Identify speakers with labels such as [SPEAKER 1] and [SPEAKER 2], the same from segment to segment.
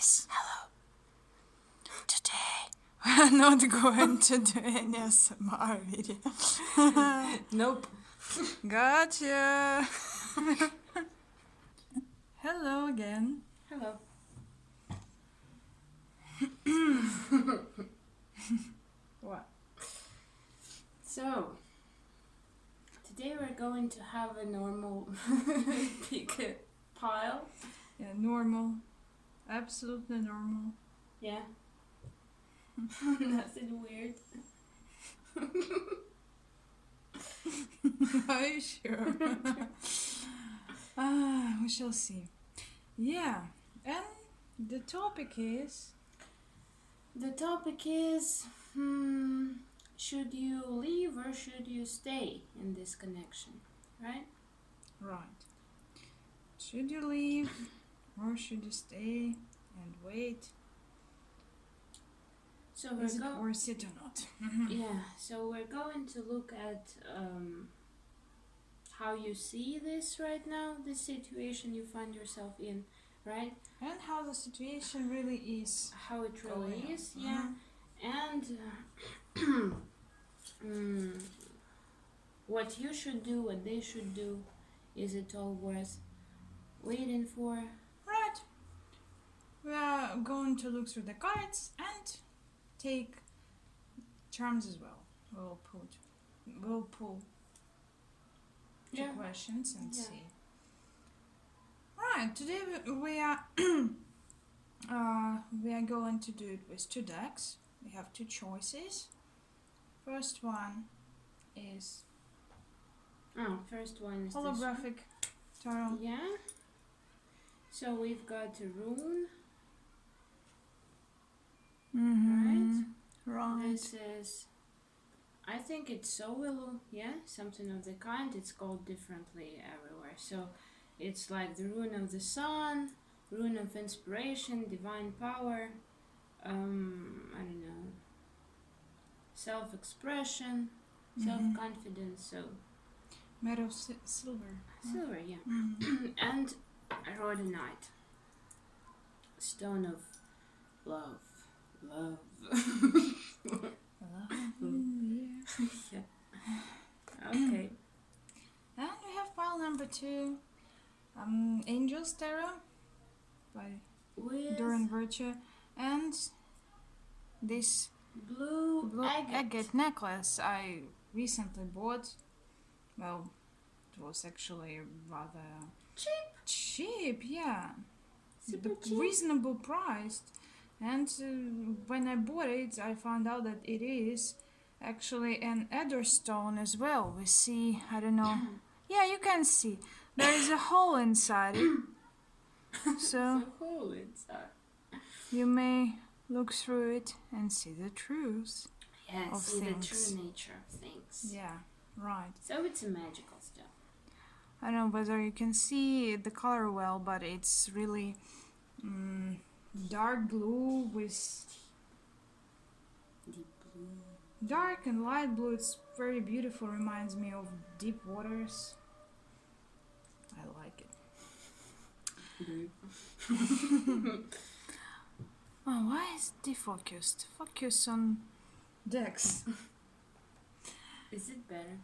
[SPEAKER 1] Guys, hello. Today we're not going to do any ASMR video.
[SPEAKER 2] Nope.
[SPEAKER 1] Gotcha. Hello again.
[SPEAKER 2] Hello.
[SPEAKER 1] What?
[SPEAKER 2] So, today we're going to have a normal big pile.
[SPEAKER 1] Yeah, normal. Absolutely normal.
[SPEAKER 2] Yeah. Nothing weird.
[SPEAKER 1] Are you sure? We shall see. Yeah, and the topic is...
[SPEAKER 2] Should you leave or should you stay in this connection, right?
[SPEAKER 1] Right. Should you leave or should you stay and wait?
[SPEAKER 2] So
[SPEAKER 1] Is it worth it or not?
[SPEAKER 2] Yeah, so we're going to look at how you see this right now, this situation you find yourself in, right?
[SPEAKER 1] And how the situation really is.
[SPEAKER 2] How it really
[SPEAKER 1] going
[SPEAKER 2] is,
[SPEAKER 1] on.
[SPEAKER 2] yeah. And what you should do, what they should do, is it all worth waiting for?
[SPEAKER 1] Right. We are going to look through the cards and take charms as well. We'll pull two questions and see. Right, today we are going to do it with two decks. We have two choices. First one is holographic tarot.
[SPEAKER 2] Yeah. So we've got a rune.
[SPEAKER 1] Right.
[SPEAKER 2] This is, I think it's Sowelu, yeah, something of the kind. It's called differently everywhere. So it's like the rune of the sun, rune of inspiration, divine power, I don't know, self-expression, self-confidence. So
[SPEAKER 1] made of silver.
[SPEAKER 2] Silver, yeah. And Rhodonite, stone of love. Yeah. Okay.
[SPEAKER 1] And we have pile number 2, Angel's Tarot by Duran Virtue, and this
[SPEAKER 2] blue
[SPEAKER 1] agate necklace I recently bought. Well, it was actually rather cheap, yeah.
[SPEAKER 2] Super cheap.
[SPEAKER 1] Reasonable priced. And when I bought it, I found out that it is actually an adder stone as well. We see, I don't know. Yeah, you can see. There is a hole inside it. So
[SPEAKER 2] There's a hole inside.
[SPEAKER 1] you may look through it and see the truth.
[SPEAKER 2] Yeah,
[SPEAKER 1] of
[SPEAKER 2] see
[SPEAKER 1] things.
[SPEAKER 2] the true nature of things.
[SPEAKER 1] Yeah, right.
[SPEAKER 2] So it's a magical stuff.
[SPEAKER 1] I don't know whether you can see the color well, but it's really dark blue with
[SPEAKER 2] Deep blue.
[SPEAKER 1] dark and light blue. It's very beautiful. Reminds me of deep waters. I like it. Oh, why is it defocused? Focus on decks.
[SPEAKER 2] Is it better?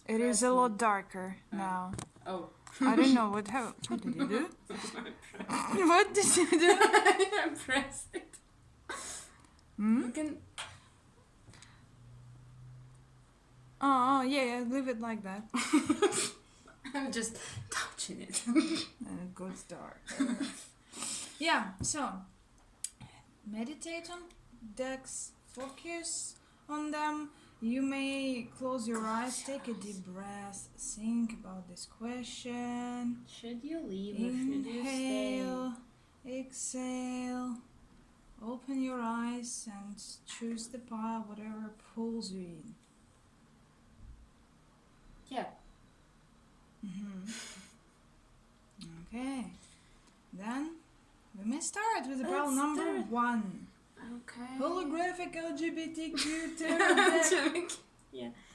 [SPEAKER 1] It is a lot darker now.
[SPEAKER 2] Oh.
[SPEAKER 1] I don't know what did you do? What did you do?
[SPEAKER 2] I pressed it. You can.
[SPEAKER 1] Oh, yeah, leave it like that.
[SPEAKER 2] I'm just touching it.
[SPEAKER 1] And it goes dark. Yeah, so meditate on decks, focus on them. You may close your eyes, take a deep breath, think about this question.
[SPEAKER 2] Should you leave or should you stay?
[SPEAKER 1] Inhale, exhale, open your eyes and choose the pile, whatever pulls you in.
[SPEAKER 2] Yeah.
[SPEAKER 1] Okay, then we may start with the pile number 1.
[SPEAKER 2] Okay.
[SPEAKER 1] Holographic LGBTQ tarot deck.
[SPEAKER 2] Yeah.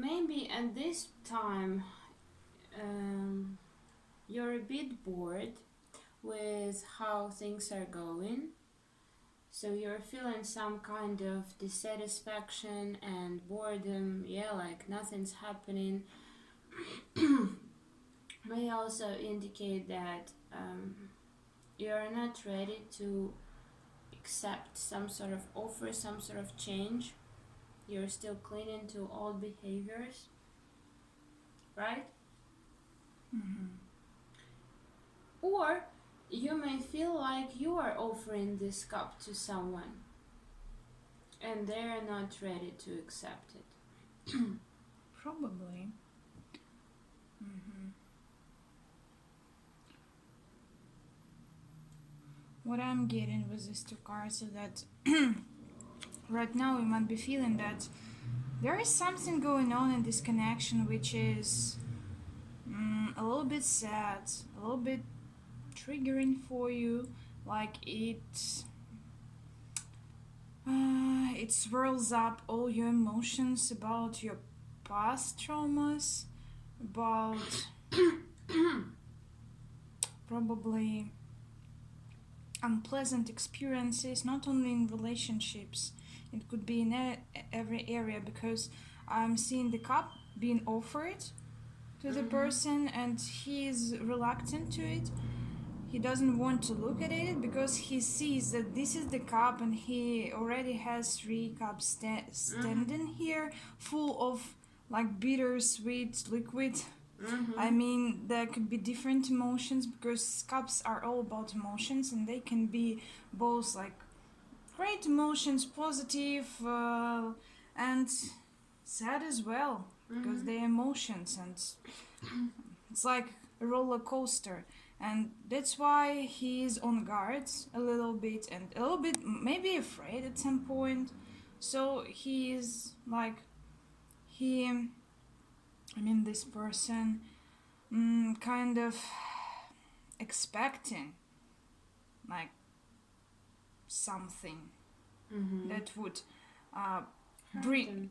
[SPEAKER 2] maybe at this time you're a bit bored with how things are going. So you're feeling some kind of dissatisfaction and boredom, yeah, like nothing's happening. May also indicate that you're not ready to accept some sort of offer, some sort of change. You're still clinging to old behaviors, right? Or you may feel like you are offering this cup to someone and they're not ready to accept it.
[SPEAKER 1] Probably. What I'm getting with these two cards is that right now we might be feeling that there is something going on in this connection which is a little bit sad, a little bit triggering for you, like it swirls up all your emotions about your past traumas, about probably unpleasant experiences, not only in relationships, it could be in every area, because I'm seeing the cup being offered to the person and he is reluctant to it. He doesn't want to look at it because he sees that this is the cup and he already has 3 cups standing here full of like bittersweet liquid. I mean, there could be different emotions because cups are all about emotions, and they can be both like great emotions, positive, and sad as well, because they're emotions, and it's like a roller coaster. And that's why he is on guard a little bit, and a little bit maybe afraid at some point. So he is like, this person kind of expecting like something that would bring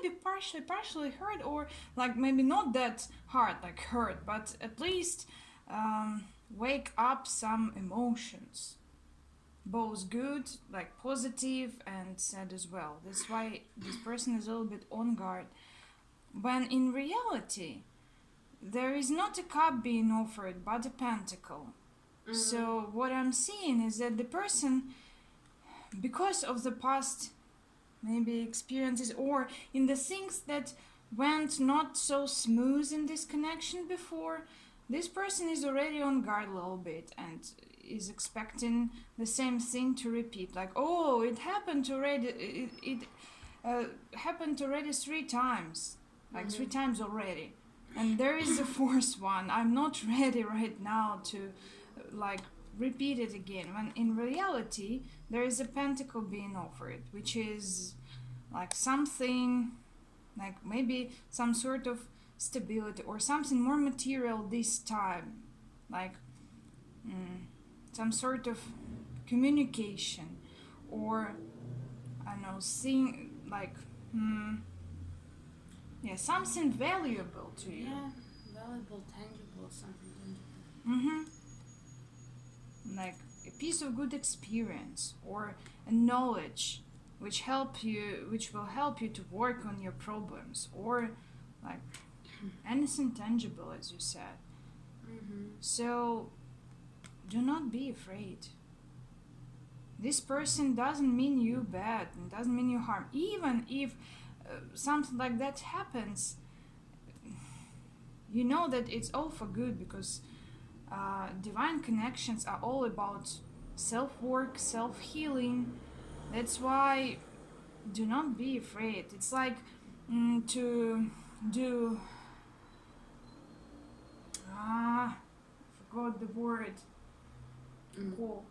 [SPEAKER 1] maybe partially hurt, or like maybe not that hard like hurt, but at least wake up some emotions, both good, like positive, and sad as well. That's why this person is a little bit on guard, when in reality there is not a cup being offered but a pentacle. So what I'm seeing is that the person, because of the past maybe experiences, or in the things that went not so smooth in this connection before, this person is already on guard a little bit and is expecting the same thing to repeat, like, oh, it happened already, it happened already 3 times, like 3 times already, and there is a 4th one. I'm not ready right now to like repeat it again, when in reality there is a pentacle being offered, which is like something like maybe some sort of stability or something more material this time, like some sort of communication, or I don't know, thing like something valuable to you.
[SPEAKER 2] Yeah, valuable, tangible, something tangible.
[SPEAKER 1] Like a piece of good experience or a knowledge which will help you to work on your problems, or like anything tangible, as you said. So do not be afraid. This person doesn't mean you bad and doesn't mean you harm. Even if something like that happens, you know that it's all for good, because divine connections are all about self-work, self-healing. That's why do not be afraid. It's like to do I forgot the word. Cool.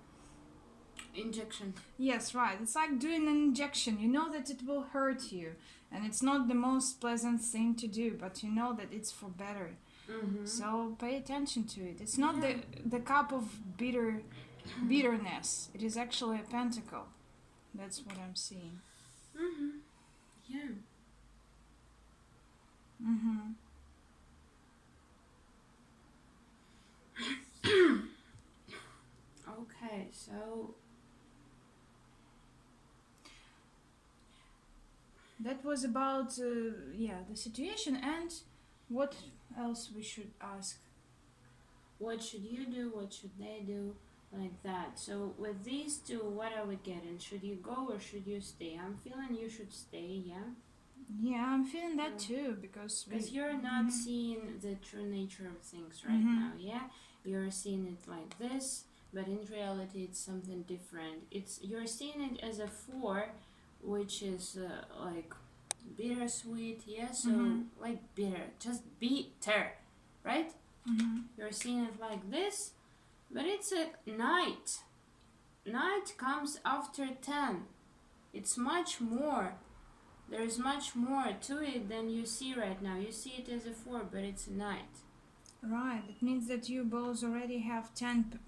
[SPEAKER 2] Injection.
[SPEAKER 1] Yes, right. It's like doing an injection. You know that it will hurt you, and it's not the most pleasant thing to do, but you know that it's for better. So pay attention to it. It's not the cup of bitterness. It is actually a pentacle. That's what I'm seeing.
[SPEAKER 2] Yeah.
[SPEAKER 1] Mm-hmm.
[SPEAKER 2] Okay, so
[SPEAKER 1] That was about the situation, and what else we should ask.
[SPEAKER 2] what should you do? What should they do? Like that. So with these two, what are we getting? Should you go or should you stay? I'm feeling you should stay, yeah?
[SPEAKER 1] Yeah, I'm feeling that
[SPEAKER 2] Yeah.
[SPEAKER 1] too because
[SPEAKER 2] Because you're not seeing the true nature of things right now, yeah? You're seeing it like this, but in reality it's something different. You're seeing it as a 4, which is like bittersweet, yeah? So like bitter, just bitter, right? You're seeing it like this, but it's a night. Night comes after 10. It's much more. There's much more to it than you see right now. You see it as a 4, but it's a night.
[SPEAKER 1] Right, it means that you both already have 10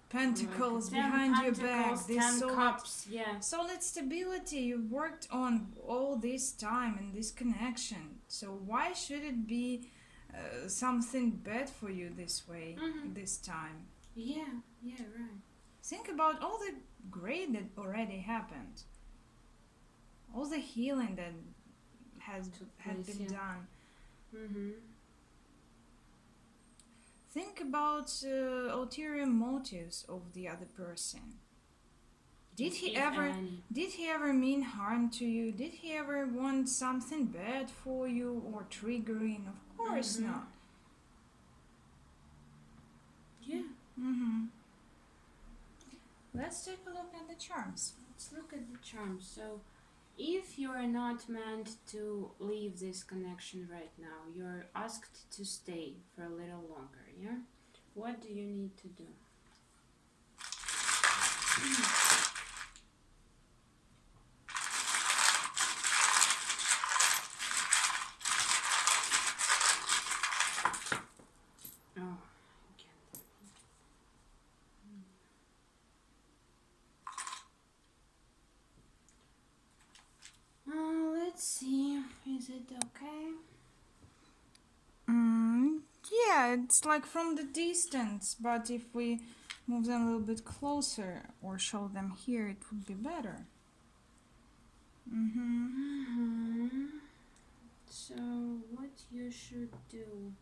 [SPEAKER 1] pentacles
[SPEAKER 2] Like 10
[SPEAKER 1] behind your
[SPEAKER 2] pentacles,
[SPEAKER 1] back. This
[SPEAKER 2] 10
[SPEAKER 1] solid,
[SPEAKER 2] cups, yeah.
[SPEAKER 1] solid stability you've worked on all this time in this connection. So why should it be something bad for you this way, this time?
[SPEAKER 2] Yeah, right.
[SPEAKER 1] Think about all the great that already happened. All the healing that had been done. Think about ulterior motives of the other person. Did he ever mean harm to you? Did he ever want something bad for you or triggering? Of course not.
[SPEAKER 2] Yeah.
[SPEAKER 1] Let's take a look at the charms.
[SPEAKER 2] Let's look at the charms. So, if you're not meant to leave this connection right now, you're asked to stay for a little longer, yeah? What do you need to do? Oh, I can't. Let's see. Is it okay?
[SPEAKER 1] Yeah, it's like from the distance, but if we move them a little bit closer or show them here, it would be better.
[SPEAKER 2] So, what you should do?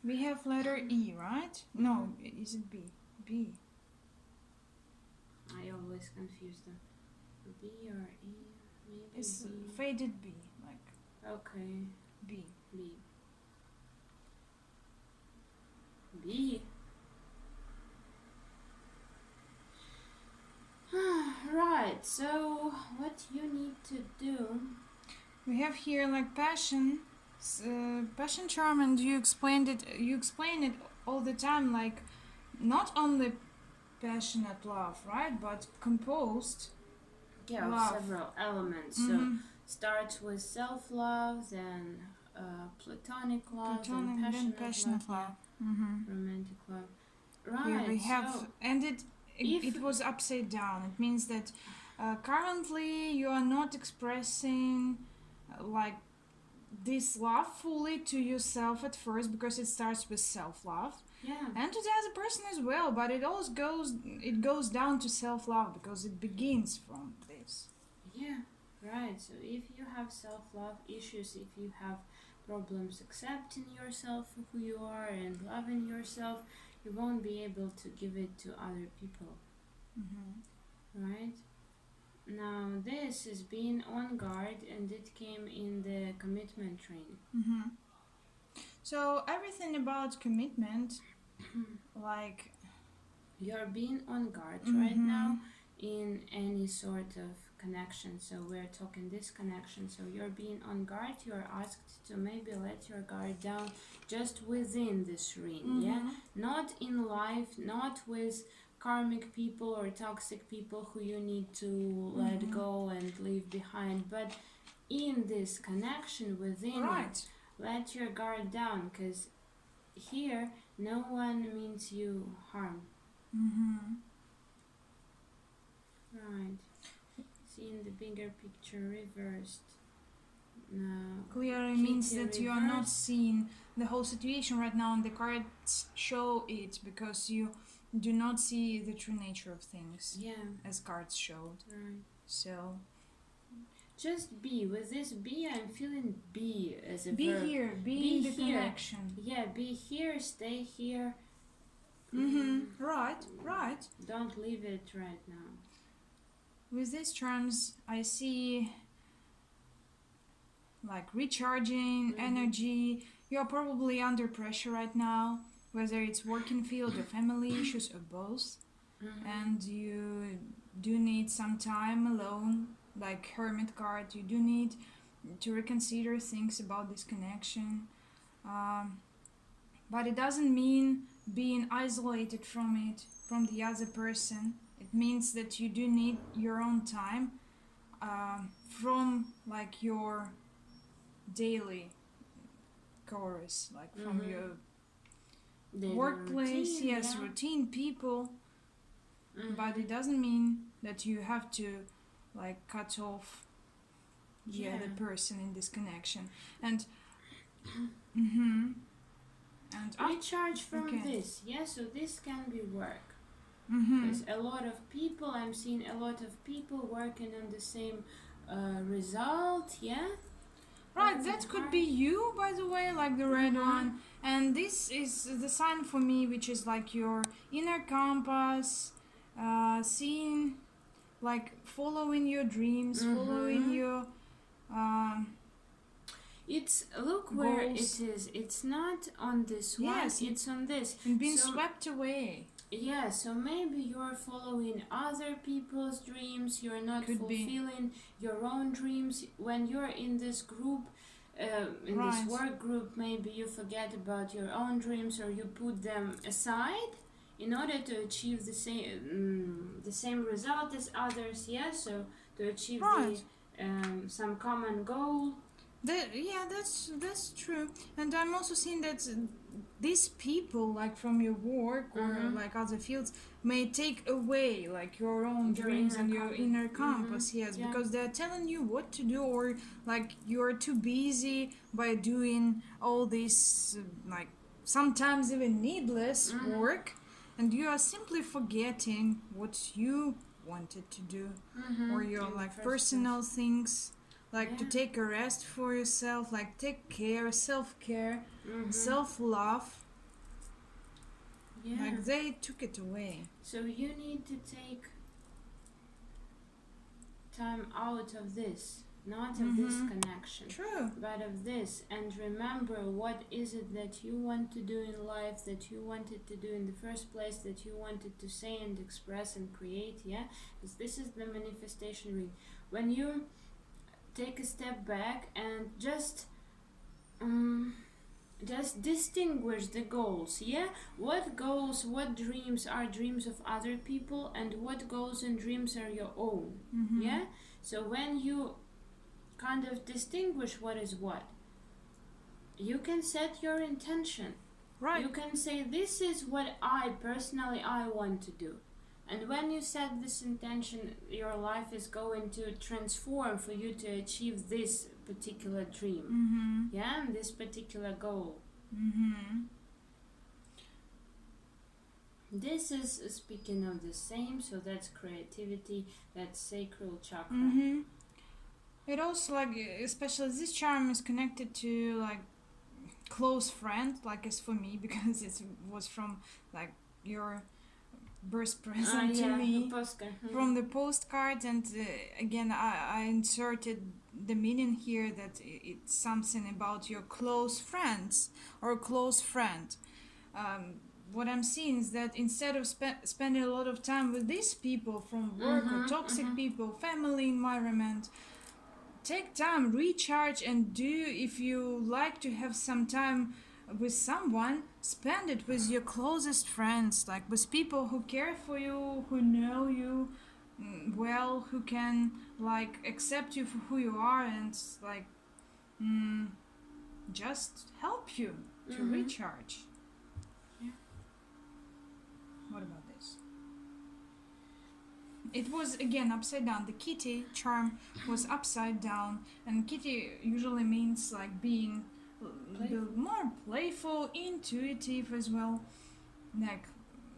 [SPEAKER 1] We have letter E, right? No, is it B? B.
[SPEAKER 2] I always confuse them. B or E? Maybe
[SPEAKER 1] It's
[SPEAKER 2] B.
[SPEAKER 1] faded B, like
[SPEAKER 2] Okay.
[SPEAKER 1] B.
[SPEAKER 2] B. Right, so what you need to do?
[SPEAKER 1] We have here like passion, passion charm, and you explain it all the time, like not only passionate love, right, but composed
[SPEAKER 2] Yeah,
[SPEAKER 1] love.
[SPEAKER 2] of several elements. So starts with self-love, then platonic love, then passionate love. Romantic love. Right.
[SPEAKER 1] Here we have,
[SPEAKER 2] so
[SPEAKER 1] and it was upside down. It means that currently you are not expressing like this love fully to yourself at first, because it starts with self-love.
[SPEAKER 2] yeah.
[SPEAKER 1] And to the other person as well, but it goes down to self-love because it begins from this.
[SPEAKER 2] Yeah, right. So if you have self-love issues, if you have problems accepting yourself for who you are and loving yourself, you won't be able to give it to other people. Right? Now this is being on guard, and it came in the commitment training.
[SPEAKER 1] So everything about commitment, like
[SPEAKER 2] You're being on guard right now in any sort of connection. So we're talking this connection. So you're being on guard. You're asked to maybe let your guard down just within this ring, yeah? Not in life, not with karmic people or toxic people who you need to let go and leave behind, but in this connection within it, let your guard down, because here no one means you harm. Right. seeing the bigger picture reversed. No.
[SPEAKER 1] Clearly means that you are not seeing the whole situation right now, and the cards show it because you do not see the true nature of things.
[SPEAKER 2] Yeah.
[SPEAKER 1] As cards showed.
[SPEAKER 2] Right.
[SPEAKER 1] So.
[SPEAKER 2] Just be. With this be, I'm feeling be as a
[SPEAKER 1] be
[SPEAKER 2] verb.
[SPEAKER 1] Here. Be in the
[SPEAKER 2] here.
[SPEAKER 1] connection.
[SPEAKER 2] Yeah, be here, stay here.
[SPEAKER 1] Right.
[SPEAKER 2] Don't leave it right now.
[SPEAKER 1] With these charms, I see like recharging energy. You're probably under pressure right now, whether it's working field or family issues or both. And you do need some time alone, like hermit card. You do need to reconsider things about this connection. But it doesn't mean being isolated from it, from the other person. It means that you do need your own time from like your daily chorus, like from your daily workplace, routine, routine people. But it doesn't mean that you have to like cut off the other person in this connection. And and
[SPEAKER 2] recharge from this. So this can be work. Because a lot of people, I'm seeing a lot of people working on the same result.
[SPEAKER 1] Right, that could be you, by the way, like the red one. And this is the sign for me, which is like your inner compass, seeing, like following your dreams, following your
[SPEAKER 2] it's look goals. Where it is. It's not on this one. It's on this.
[SPEAKER 1] And being swept away.
[SPEAKER 2] Yeah, so maybe you're following other people's dreams. You're not fulfilling your own dreams. When you're in this group, in this work group, maybe you forget about your own dreams, or you put them aside in order to achieve the same result as others. So to achieve some common goal. That's
[SPEAKER 1] true. And I'm also seeing that these people, like from your work or like other fields, may take away like your own dreams and your inner compass. Because they're telling you what to do, or like you're too busy by doing all this like sometimes even needless work, and you are simply forgetting what you wanted to do, or your like personal things. Like to take a rest for yourself, like take care, self-care, self-love. Like they took it away.
[SPEAKER 2] So you need to take time out of this, not of this connection.
[SPEAKER 1] True.
[SPEAKER 2] But of this, and remember what is it that you want to do in life, that you wanted to do in the first place, that you wanted to say and express and create, because this is the manifestation ring. When you take a step back and just distinguish the goals. What goals, what dreams are dreams of other people, and what goals and dreams are your own. So when you kind of distinguish what is what, you can set your intention. You can say, this is what I want to do. And when you set this intention, your life is going to transform for you to achieve this particular dream, and this particular goal. This is speaking of the same, so that's creativity, that's sacral chakra.
[SPEAKER 1] It also, like, especially this charm is connected to like close friend, like as for me, because it was from like your birth present to me from the postcard. And again, I inserted the meaning here that it's something about your close friends or close friend. What I'm seeing is that instead of spending a lot of time with these people from work or toxic people, family environment, take time, recharge, and if you like to have some time with someone, spend it with your closest friends, like with people who care for you, who know you well, who can like accept you for who you are, and like just help you to recharge. What about this? it was again upside down. The kitty charm was upside down, and kitty usually means like being more playful, intuitive as well, like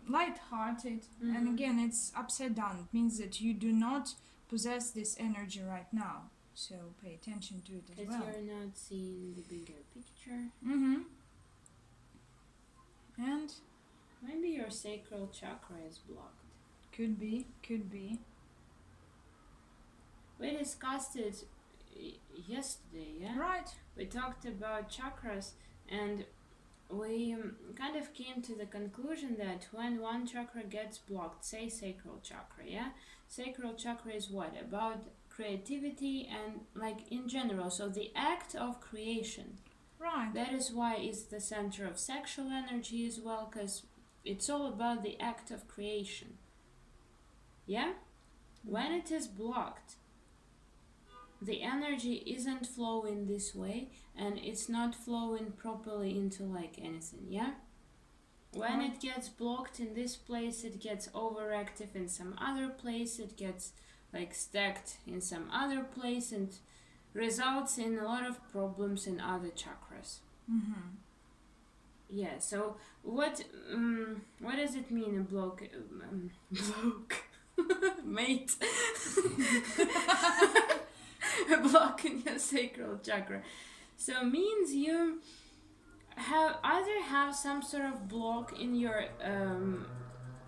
[SPEAKER 1] light-hearted. And again, it's upside down. It means that you do not possess this energy right now. So pay attention to it as well.
[SPEAKER 2] Because you're not seeing the bigger picture.
[SPEAKER 1] And
[SPEAKER 2] maybe your sacral chakra is blocked.
[SPEAKER 1] could be.
[SPEAKER 2] We discussed it yesterday, yeah?
[SPEAKER 1] Right.
[SPEAKER 2] We talked about chakras, and we kind of came to the conclusion that when one chakra gets blocked, say sacral chakra, yeah? Sacral chakra is what? About creativity and like in general, so the act of creation.
[SPEAKER 1] Right.
[SPEAKER 2] That is why it's the center of sexual energy as well, because it's all about the act of creation. Yeah? When it is blocked, the energy isn't flowing this way, and it's not flowing properly into like anything, yeah? When it gets blocked in this place, it gets overactive in some other place, it gets like stacked in some other place, and results in a lot of problems in other chakras. Yeah, so what does it mean, a block? Mate. A block in your sacral chakra. So means you have some sort of block in your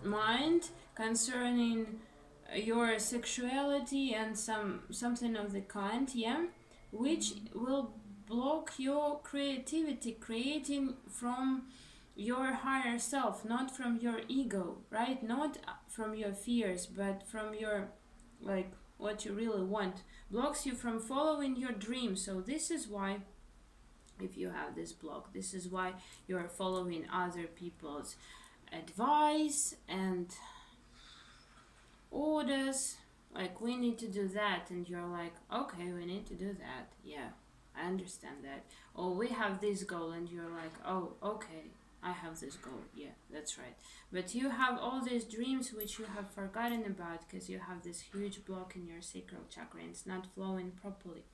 [SPEAKER 2] mind concerning your sexuality and something of the kind, yeah, which will block your creativity, creating from your higher self, not from your ego, right? Not from your fears, but from your like what you really want. Blocks you from following your dreams. So this is why, if you have this block, this is why you're following other people's advice and orders, like we need to do that, and you're like, okay, we need to do that, yeah, I understand that. Or we have this goal, and you're like, oh, okay, I have this goal, yeah, that's right. But you have all these dreams which you have forgotten about because you have this huge block in your sacral chakra and it's not flowing properly.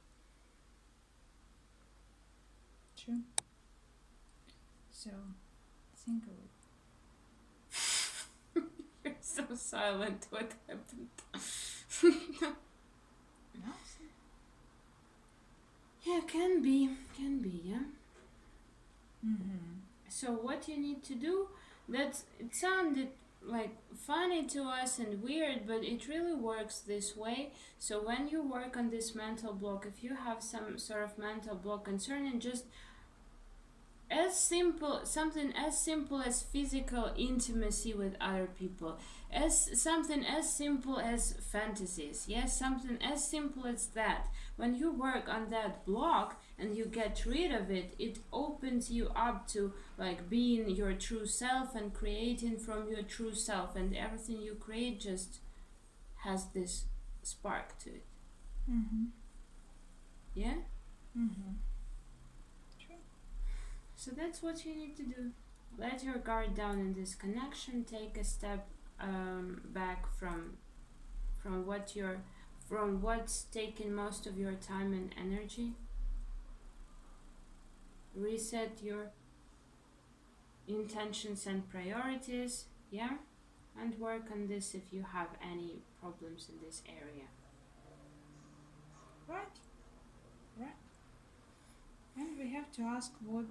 [SPEAKER 1] True. So think of it.
[SPEAKER 2] You're so silent. What happened?
[SPEAKER 1] Nothing.
[SPEAKER 2] Yeah, can be, yeah. So what you need to do, it sounded like funny to us and weird, but it really works this way. So when you work on this mental block, if you have some sort of mental block concerning just something as simple as physical intimacy with other people, something as simple as fantasies, yes, something as simple as that. When you work on that block and you get rid of it, it opens you up to like being your true self and creating from your true self, and everything you create just has this spark to it. Yeah? So that's what you need to do. Let your guard down in this connection. Take a step back from what's taking most of your time and energy. Reset your intentions and priorities, yeah? And work on this if you have any problems in this area.
[SPEAKER 1] Right. And we have to ask what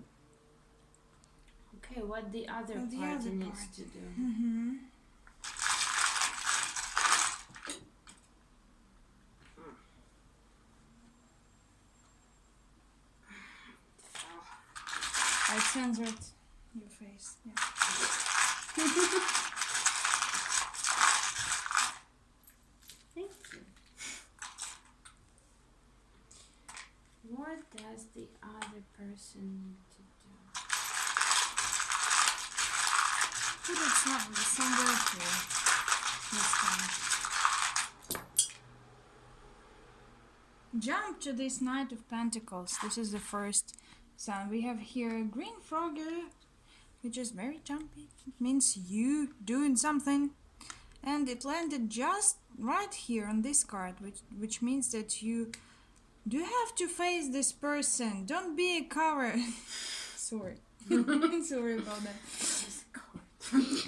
[SPEAKER 2] the other party needs to do.
[SPEAKER 1] I censored your face. Yeah.
[SPEAKER 2] Thank you. What does the other person need to do?
[SPEAKER 1] Put it somewhere here this time. Jump to this Knight of Pentacles. This is the first sound. We have here a green frogger, which is very jumpy. It means you doing something. and it landed just right here on this card, which means that you do have to face this person. Don't be a coward. Sorry. Sorry about that.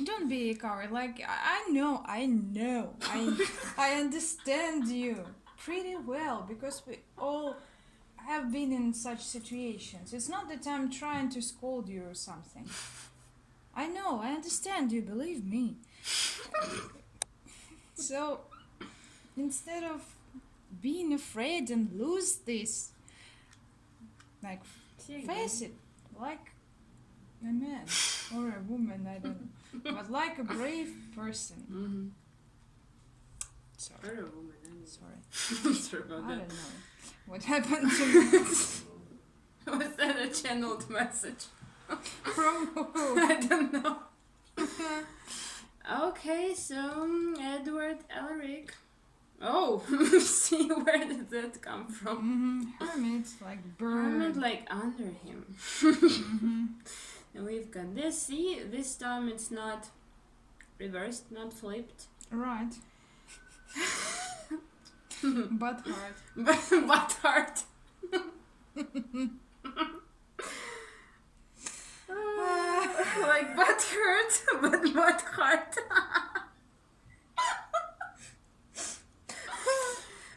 [SPEAKER 1] Don't be a coward. Like, I know. I understand you pretty well because we all have been in such situations. It's not that I'm trying to scold you or something. I know, I understand you, believe me. So, instead of being afraid and lose this, like, face it like a man or a woman, I don't know, but like a brave person.
[SPEAKER 2] Mm-hmm.
[SPEAKER 1] Sorry.
[SPEAKER 2] Or a woman, I mean.
[SPEAKER 1] Sorry.
[SPEAKER 2] Sorry about
[SPEAKER 1] I
[SPEAKER 2] that.
[SPEAKER 1] don't know what happened to me.
[SPEAKER 2] Was that a channeled message?
[SPEAKER 1] From who?
[SPEAKER 2] I don't know. Okay, so Edward Elric. Oh, see, where did that come from?
[SPEAKER 1] Hermit, like
[SPEAKER 2] Hermit,
[SPEAKER 1] bird.
[SPEAKER 2] like under him. And we've got this. See, this time it's not reversed, not flipped.
[SPEAKER 1] Right. But hard.
[SPEAKER 2] But heart. Like butt hurt, but butt heart.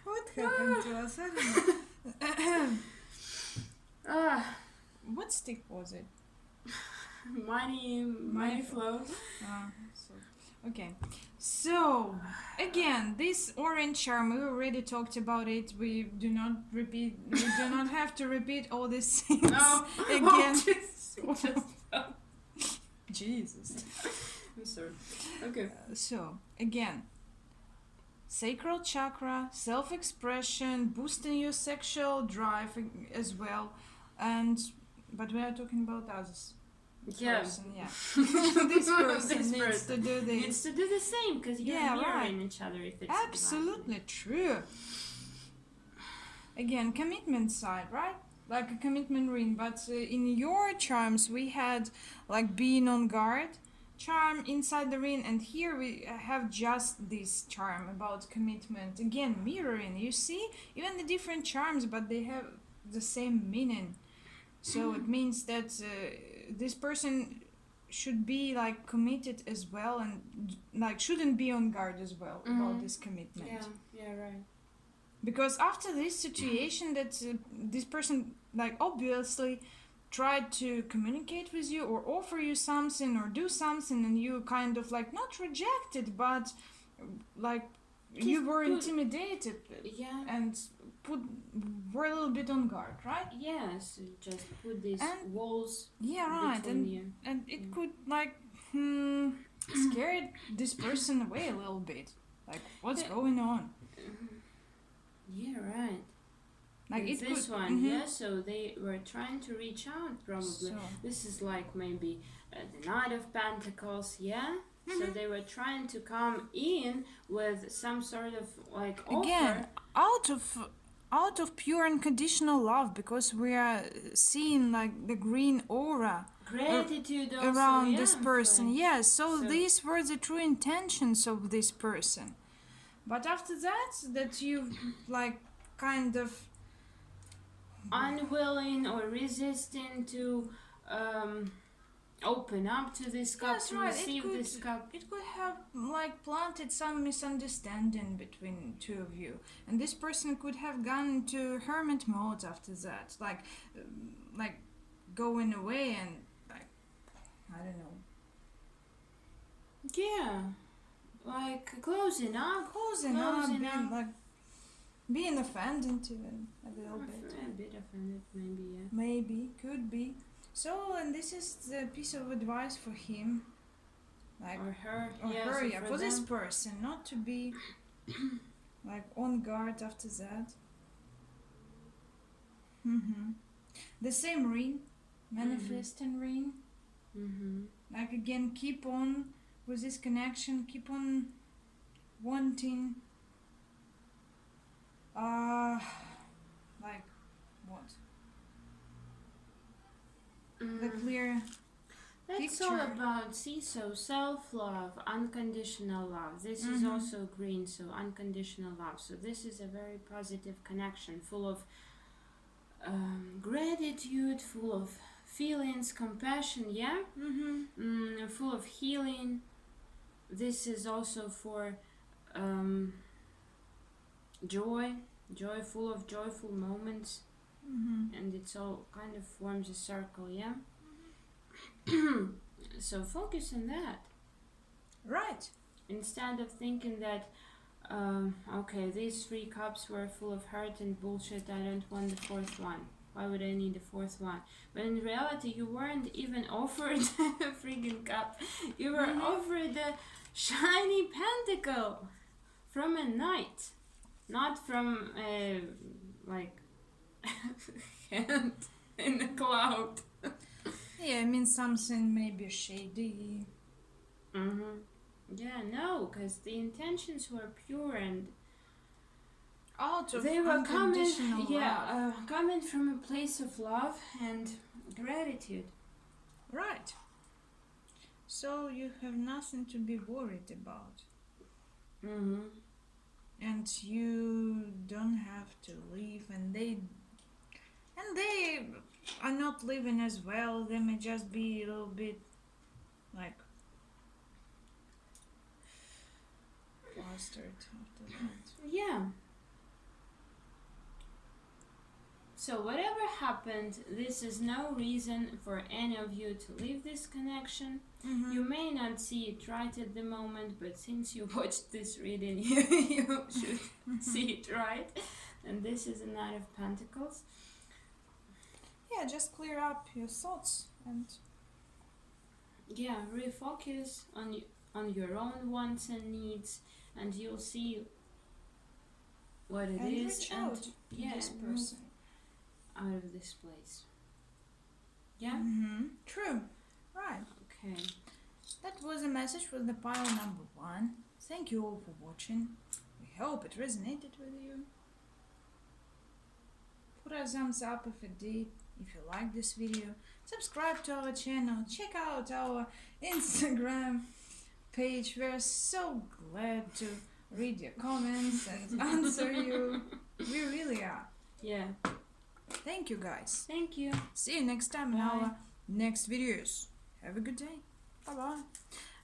[SPEAKER 1] What happened to us? I don't know. What stick was it?
[SPEAKER 2] Money flow.
[SPEAKER 1] Okay. So again, this orange charm, we already talked about it. We do not have to repeat all these things again. Jesus.
[SPEAKER 2] I'm sorry. Okay.
[SPEAKER 1] So again, sacral chakra, self-expression, boosting your sexual drive as well, but we are talking about others.
[SPEAKER 2] Yeah.
[SPEAKER 1] Person, yeah. This person needs to do this.
[SPEAKER 2] Needs to do the same because you're mirroring each other if it's
[SPEAKER 1] absolutely true. Again, commitment side, right? Like a commitment ring, but in your charms we had like being on guard charm inside the ring, and here we have just this charm about commitment. Again, mirroring. You see, even the different charms, but they have the same meaning. So it means that this person should be like committed as well, and like shouldn't be on guard as well about this commitment.
[SPEAKER 2] Yeah, right.
[SPEAKER 1] Because after this situation, that this person like obviously tried to communicate with you or offer you something or do something, and you kind of like not rejected, but like you were intimidated.
[SPEAKER 2] Yeah.
[SPEAKER 1] And were a little bit on guard, right?
[SPEAKER 2] Yes, just put these walls.
[SPEAKER 1] Yeah, right.
[SPEAKER 2] You.
[SPEAKER 1] And it could like scare this person away a little bit. Like, what's going on?
[SPEAKER 2] Yeah, right.
[SPEAKER 1] Like
[SPEAKER 2] it's this
[SPEAKER 1] could,
[SPEAKER 2] one, yeah. So they were trying to reach out, probably.
[SPEAKER 1] So.
[SPEAKER 2] This is like maybe the Knight of Pentacles, yeah. So they were trying to come in with some sort of like offer.
[SPEAKER 1] Again, out of pure unconditional love, because we are seeing like the green aura
[SPEAKER 2] gratitude also,
[SPEAKER 1] around this person.
[SPEAKER 2] Like,
[SPEAKER 1] yes, so these were the true intentions of this person. But after that you like kind of
[SPEAKER 2] unwilling or resisting to open up to this cup, to receive this cup.
[SPEAKER 1] It could have like planted some misunderstanding between two of you, and this person could have gone into hermit mode after that, like going away and like I don't know.
[SPEAKER 2] Yeah, like closing up,
[SPEAKER 1] being offended to him a little bit.
[SPEAKER 2] A bit offended, maybe. Yeah.
[SPEAKER 1] Maybe, could be. So, and this is the piece of advice for him, like
[SPEAKER 2] or her,
[SPEAKER 1] for this person, not to be like on guard after that. The same ring, manifesting ring. Like again, keep on with this connection, keep on wanting. Like what? The clear.
[SPEAKER 2] it's all about, so self-love, unconditional love. This is also green, so unconditional love. So this is a very positive connection, full of gratitude, full of feelings, compassion, yeah? Full of healing. This is also for joy, full of joyful moments. And it's all kind of forms a circle, yeah? So focus on that.
[SPEAKER 1] Right.
[SPEAKER 2] Instead of thinking that, okay, these 3 cups were full of hurt and bullshit, I don't want the 4th one. Why would I need the 4th one? But in reality, you weren't even offered a freaking cup. You were offered a shiny pentacle from a knight, not from a, like, hand in the cloud.
[SPEAKER 1] Yeah, I mean something maybe shady.
[SPEAKER 2] Yeah, no, because the intentions were pure and
[SPEAKER 1] out of
[SPEAKER 2] they were
[SPEAKER 1] unconditional love.
[SPEAKER 2] coming from a place of love and gratitude.
[SPEAKER 1] Right. So you have nothing to be worried about. And you don't have to leave, and they are not living as well. They may just be a little bit like flustered after that.
[SPEAKER 2] Yeah. So whatever happened, this is no reason for any of you to leave this connection. You may not see it right at the moment, but since you watched this reading, you should see it right. And this is a Knight of Pentacles.
[SPEAKER 1] Yeah, just clear up your thoughts and
[SPEAKER 2] refocus on your own wants and needs, and you'll see what it
[SPEAKER 1] and
[SPEAKER 2] is,
[SPEAKER 1] reach
[SPEAKER 2] and
[SPEAKER 1] out to this person
[SPEAKER 2] out of this place. Yeah.
[SPEAKER 1] True. Right.
[SPEAKER 2] Okay.
[SPEAKER 1] That was a message for the pile number 1. Thank you all for watching. We hope it resonated with you. Put a thumbs up if it did. If you like this video, subscribe to our channel, check out our Instagram page. We're so glad to read your comments and answer you. We really are.
[SPEAKER 2] Yeah.
[SPEAKER 1] Thank you guys.
[SPEAKER 2] Thank you.
[SPEAKER 1] See you next time in our next videos. Have a good day. Bye bye.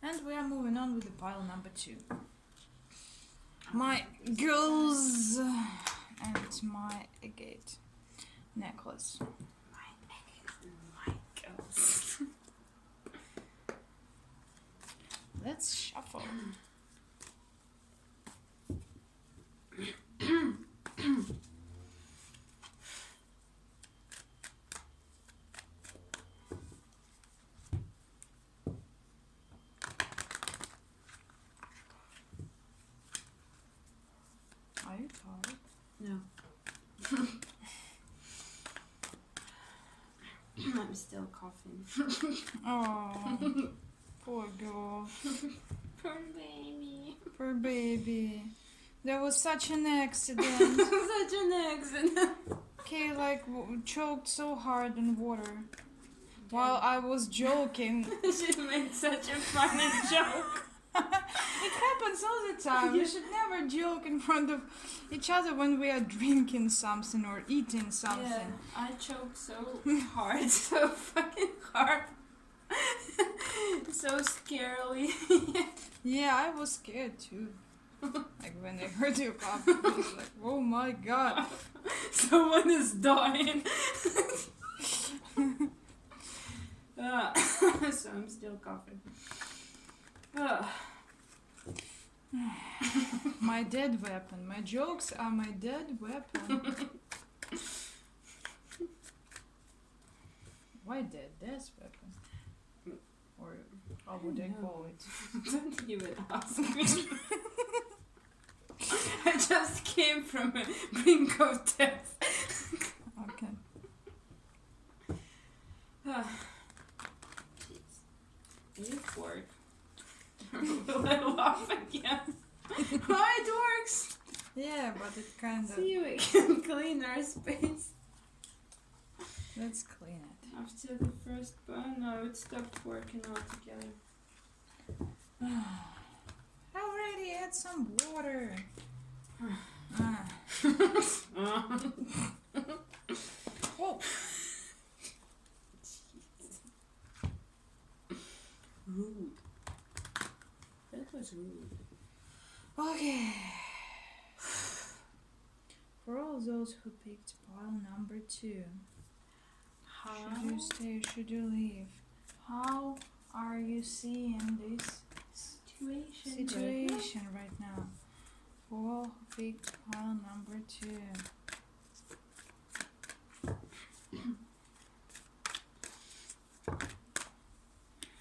[SPEAKER 1] And we are moving on with the pile number 2. My girls and my agate necklace. Let's shuffle. Are you tired?
[SPEAKER 2] No. I'm still coughing.
[SPEAKER 1] Oh, poor girl.
[SPEAKER 2] Poor baby.
[SPEAKER 1] Poor baby. There was such an accident.
[SPEAKER 2] Such an accident.
[SPEAKER 1] Kay choked so hard in water. While I was joking.
[SPEAKER 2] She made such a funny joke.
[SPEAKER 1] It happens all the time. We should never joke in front of each other when we are drinking something or eating something.
[SPEAKER 2] Yeah, I choked so hard, so fucking hard. So scarily.
[SPEAKER 1] Yeah, I was scared too. Like when I heard you cough, I was like, oh my god.
[SPEAKER 2] Someone is dying. So I'm still coughing.
[SPEAKER 1] My dead weapon. My jokes are my dead weapon. Why dead? Death weapon. Or how would I call it?
[SPEAKER 2] Don't even ask me. I just came from a brink of death.
[SPEAKER 1] Okay.
[SPEAKER 2] It worked. Will I laugh again? Oh, it works!
[SPEAKER 1] Yeah, but it kind of...
[SPEAKER 2] See, we can clean our space.
[SPEAKER 1] Let's clean it.
[SPEAKER 2] After the first burn, no, it stopped working altogether.
[SPEAKER 1] I already had some water. Oh.
[SPEAKER 2] Rude. That was rude.
[SPEAKER 1] Okay. For all those who picked pile number 2, should you stay or should you leave? How are you seeing this situation right now? For all who picked pile number 2.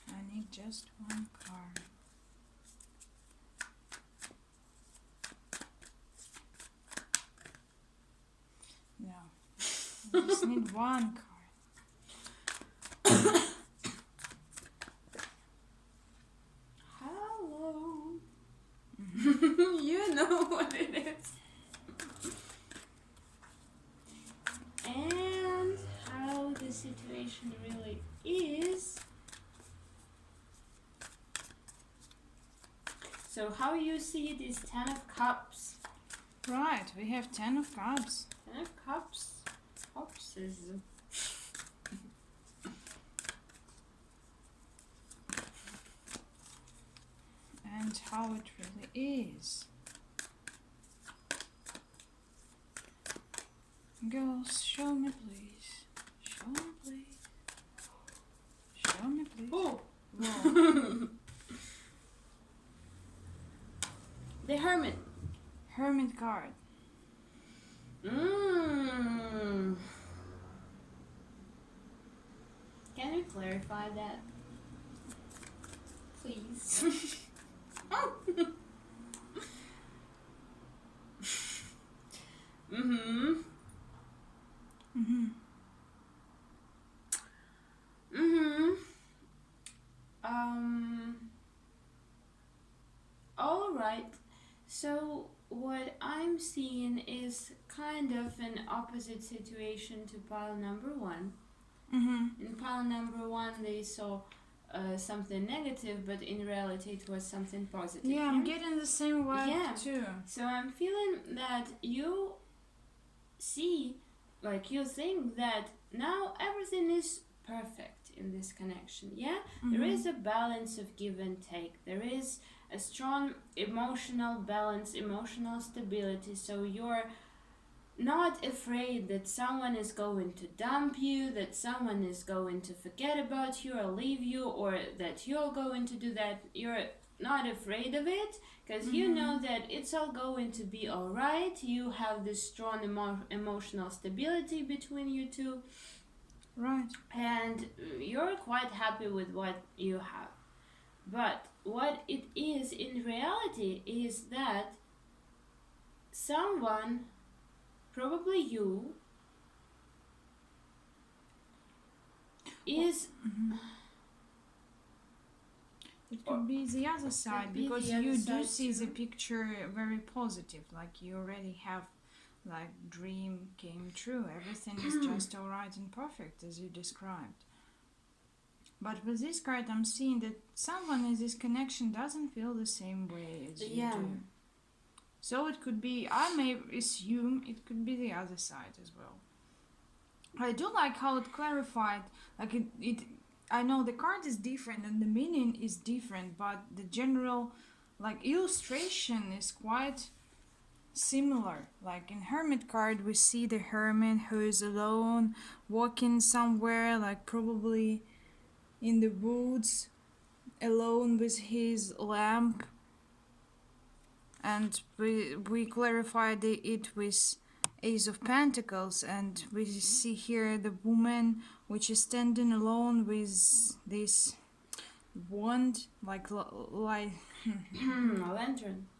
[SPEAKER 1] I need just one card. No. I just need one card.
[SPEAKER 2] Hello. You know what it is. And how the situation really is. So how you see this 10 of cups?
[SPEAKER 1] Right, we have 10 of cups.
[SPEAKER 2] 10 of cups. Cups is...
[SPEAKER 1] And how it really is. Girls, show me please. Show me please. Show me please.
[SPEAKER 2] Oh!
[SPEAKER 1] Whoa.
[SPEAKER 2] The Hermit.
[SPEAKER 1] Hermit card.
[SPEAKER 2] Can you clarify that? Please. Alright. So what I'm seeing is kind of an opposite situation to pile number 1. In pile number 1 they saw something negative, but in reality it was something positive.
[SPEAKER 1] Yeah, I'm getting the same vibe too.
[SPEAKER 2] So I'm feeling that you see, like you think that now everything is perfect in this connection. Yeah, there is a balance of give and take. There is a strong emotional balance, emotional stability. So you're not afraid that someone is going to dump you, that someone is going to forget about you or leave you, or that you're going to do that. You're not afraid of it because you know that it's all going to be all right. You have this strong emotional stability between you two.
[SPEAKER 1] Right.
[SPEAKER 2] And you're quite happy with what you have. But what it is in reality is that someone, probably you, is...
[SPEAKER 1] It could be the other side, because you do see the picture very positive, like you already have, like, dream came true, everything is just alright and perfect as you described. But with this card I'm seeing that someone in this connection doesn't feel the same way as you do. So it could be, I may assume it could be the other side as well. I do like how it clarified, like it I know the card is different and the meaning is different, but the general, like, illustration is quite similar. Like in Hermit card we see the hermit who is alone, walking somewhere, like probably in the woods, alone with his lamp. And we clarified it with Ace of Pentacles, and we see here the woman which is standing alone with this wand, like
[SPEAKER 2] a lantern.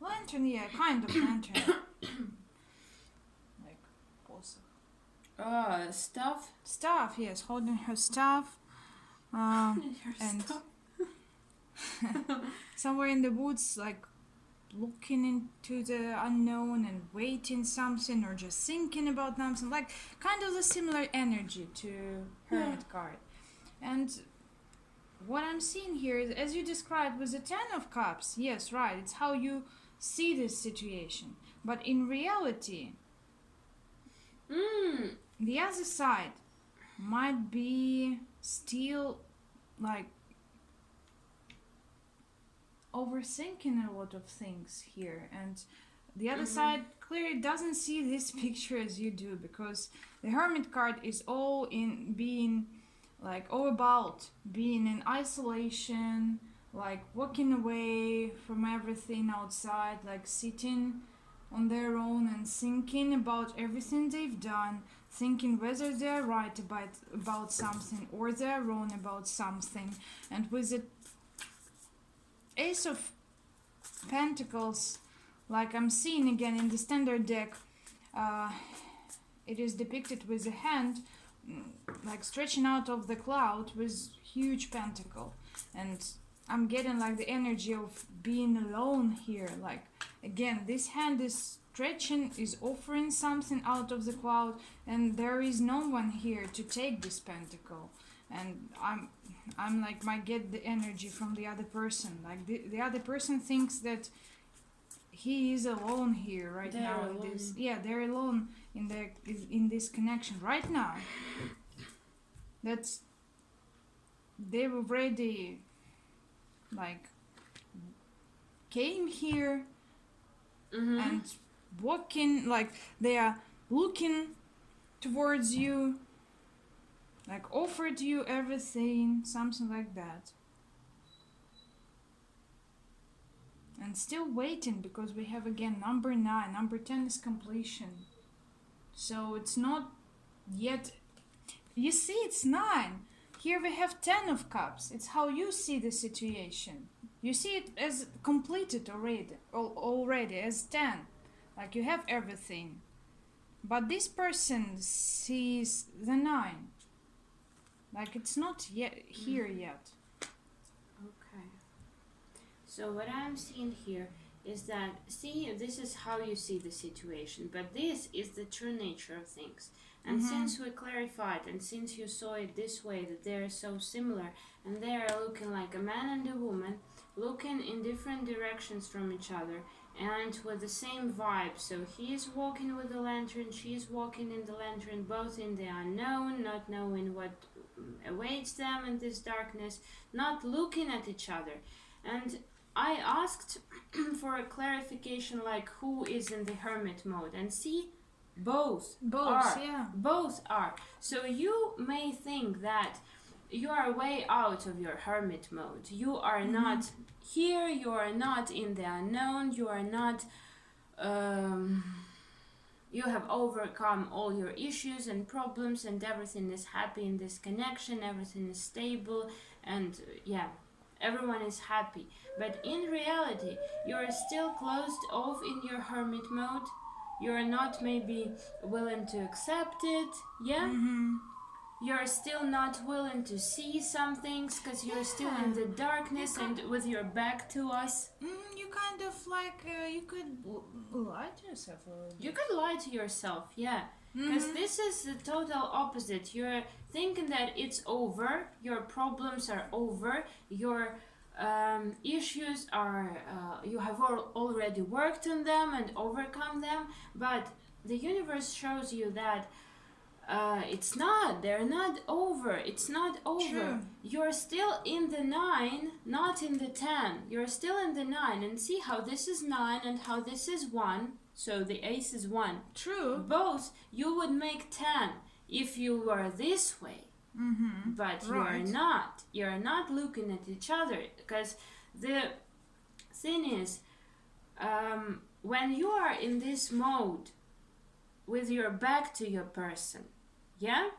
[SPEAKER 1] Lantern, yeah, kind of lantern. Like also.
[SPEAKER 2] Stuff.
[SPEAKER 1] Staff, yes, holding her staff. And somewhere in the woods, like looking into the unknown and waiting something, or just thinking about something, like kind of the similar energy to Hermit card. And what I'm seeing here is, as you described with the Ten of Cups, yes, right, it's how you see this situation. But in reality, the other side might be still like overthinking a lot of things here, and the other side clearly doesn't see this picture as you do, because the Hermit card is all in being like all about being in isolation, like walking away from everything outside, like sitting on their own and thinking about everything they've done, thinking whether they're right about something or they're wrong about something. And with the Ace of Pentacles, like I'm seeing again in the standard deck, it is depicted with a hand like stretching out of the cloud with huge pentacle, and I'm getting like the energy of being alone here. Like again, this hand is stretching, is offering something out of the cloud, and there is no one here to take this pentacle. And I'm like might get the energy from the other person. Like the other person thinks that he is alone here right
[SPEAKER 2] they're
[SPEAKER 1] now.
[SPEAKER 2] Alone.
[SPEAKER 1] In this, yeah, they're alone in this connection right now. That's they've already like came here and walking, like they are looking towards you, like offered you everything, something like that, and still waiting, because we have again number 9. Number 10 is completion, so it's not yet. You see, it's 9. Here we have 10 of Cups. It's how you see the situation. You see it as completed already as 10, like you have everything. But this person sees the 9, like it's not yet here yet.
[SPEAKER 2] Okay. So what I'm seeing here is that, see, this is how you see the situation, but this is the true nature of things. And since we clarified, and since you saw it this way, that they're so similar, and they are looking like a man and a woman, looking in different directions from each other, and with the same vibe. So he is walking with the lantern, she is walking in the lantern, both in the unknown, not knowing what awaits them in this darkness, not looking at each other. And I asked for a clarification, like who is in the hermit mode, and see, both are.
[SPEAKER 1] Yeah.
[SPEAKER 2] Both are. So you may think that you are way out of your hermit mode. You are not here, you are not in the unknown, you are not you have overcome all your issues and problems, and everything is happy in this connection, everything is stable, and yeah, everyone is happy. But in reality, you are still closed off in your hermit mode. You are not maybe willing to accept it, yeah? You're still not willing to see some things because you're still in the darkness and with your back to us.
[SPEAKER 1] You kind of like, you could lie to yourself a little bit.
[SPEAKER 2] You could lie to yourself, yeah. Because this is the total opposite. You're thinking that it's over, your problems are over, your issues are, you have already worked on them and overcome them, but the universe shows you that it's not, they're not over, it's not over.
[SPEAKER 1] True.
[SPEAKER 2] You're still in the 9, not in the 10. You're still in the 9, and see how this is 9 and how this is 1, so the ace is 1.
[SPEAKER 1] True.
[SPEAKER 2] Both, you would make 10 if you were this way. But
[SPEAKER 1] Right.
[SPEAKER 2] you're not looking at each other, because the thing is, when you are in this mode with your back to your person, yeah,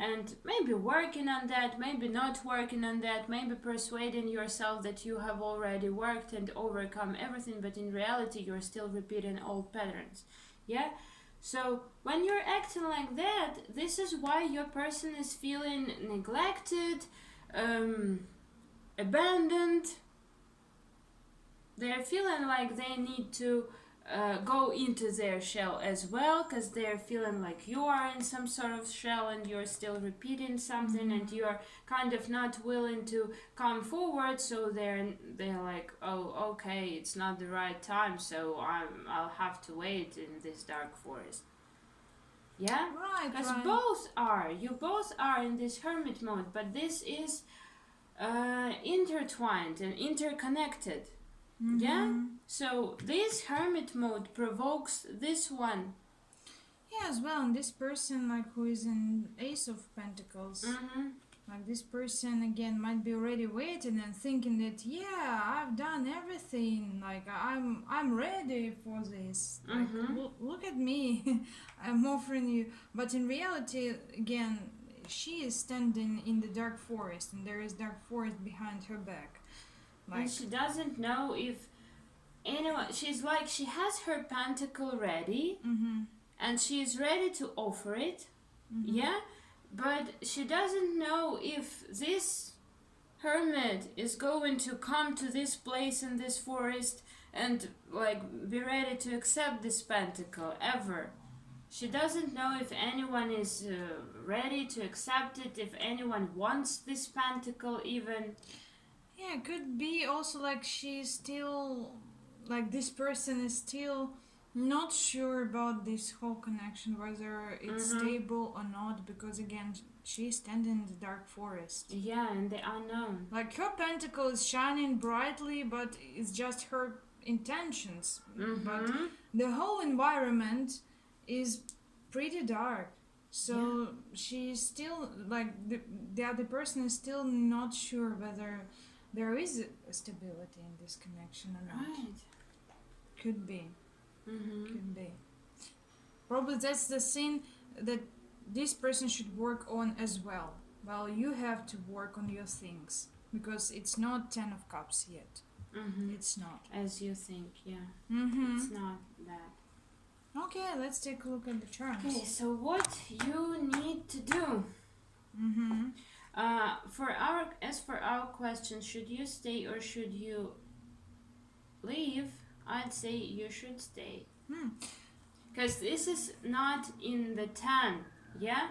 [SPEAKER 2] and maybe working on that, maybe not working on that, maybe persuading yourself that you have already worked and overcome everything, but in reality you're still repeating old patterns, yeah. So when you're acting like that, this is why your person is feeling neglected, abandoned. they're feeling like they need to go into their shell as well, because they're feeling like you are in some sort of shell and you're still repeating something, and you're kind of not willing to come forward. So they're like, oh, okay, it's not the right time, so I'll have to wait in this dark forest. Yeah,
[SPEAKER 1] Right.
[SPEAKER 2] because
[SPEAKER 1] Right.
[SPEAKER 2] you both are in this hermit mode, but this is intertwined and interconnected. Yeah, so this hermit mode provokes this one.
[SPEAKER 1] Yeah, as well. And this person, like who is in Ace of Pentacles, like this person again might be already waiting and thinking that I've done everything. Like I'm ready for this. Like look at me, I'm offering you. But in reality, again, she is standing in the dark forest, and there is dark forest behind her back.
[SPEAKER 2] And she doesn't know if anyone. She's like, she has her pentacle ready, and she's ready to offer it. Yeah, but she doesn't know if this hermit is going to come to this place in this forest and like be ready to accept this pentacle ever. She doesn't know if anyone is ready to accept it, if anyone wants this pentacle even.
[SPEAKER 1] Yeah, could be also like she's still, like this person is still not sure about this whole connection, whether it's stable or not, because again, she's standing in the dark forest.
[SPEAKER 2] Yeah, in the unknown.
[SPEAKER 1] Like her pentacle is shining brightly, but it's just her intentions. But the whole environment is pretty dark. So she's still, like, the other person is still not sure whether there is a stability in this connection or not.
[SPEAKER 2] Right.
[SPEAKER 1] Could be. Could be. Probably that's the thing that this person should work on as well. Well, you have to work on your things, because it's not 10 of Cups yet. It's not.
[SPEAKER 2] As you think, yeah. It's not that.
[SPEAKER 1] Okay, let's take a look at the charms.
[SPEAKER 2] Okay, so what you need to do. As for our question, should you stay or should you leave? I'd say you should stay. Because this is not in the 10, yeah?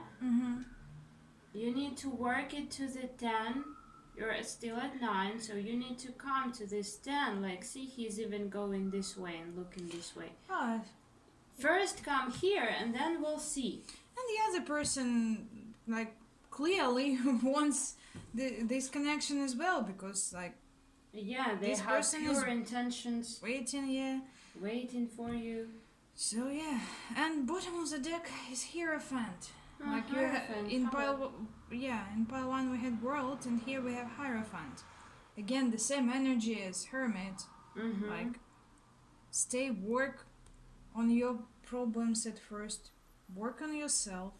[SPEAKER 2] You need to work it to the 10. You're still at 9, so you need to come to this 10. Like, see, he's even going this way and looking this way. First come here, and then we'll see.
[SPEAKER 1] And the other person, like, clearly wants this connection as well, because, like,
[SPEAKER 2] yeah, they have pure intentions. Waiting for you.
[SPEAKER 1] So yeah, and bottom of the deck is Hierophant. Like
[SPEAKER 2] Hierophant.
[SPEAKER 1] In pile 1 we had World, and here we have Hierophant. Again, the same energy as Hermit. Like, work on your problems at first. Work on yourself.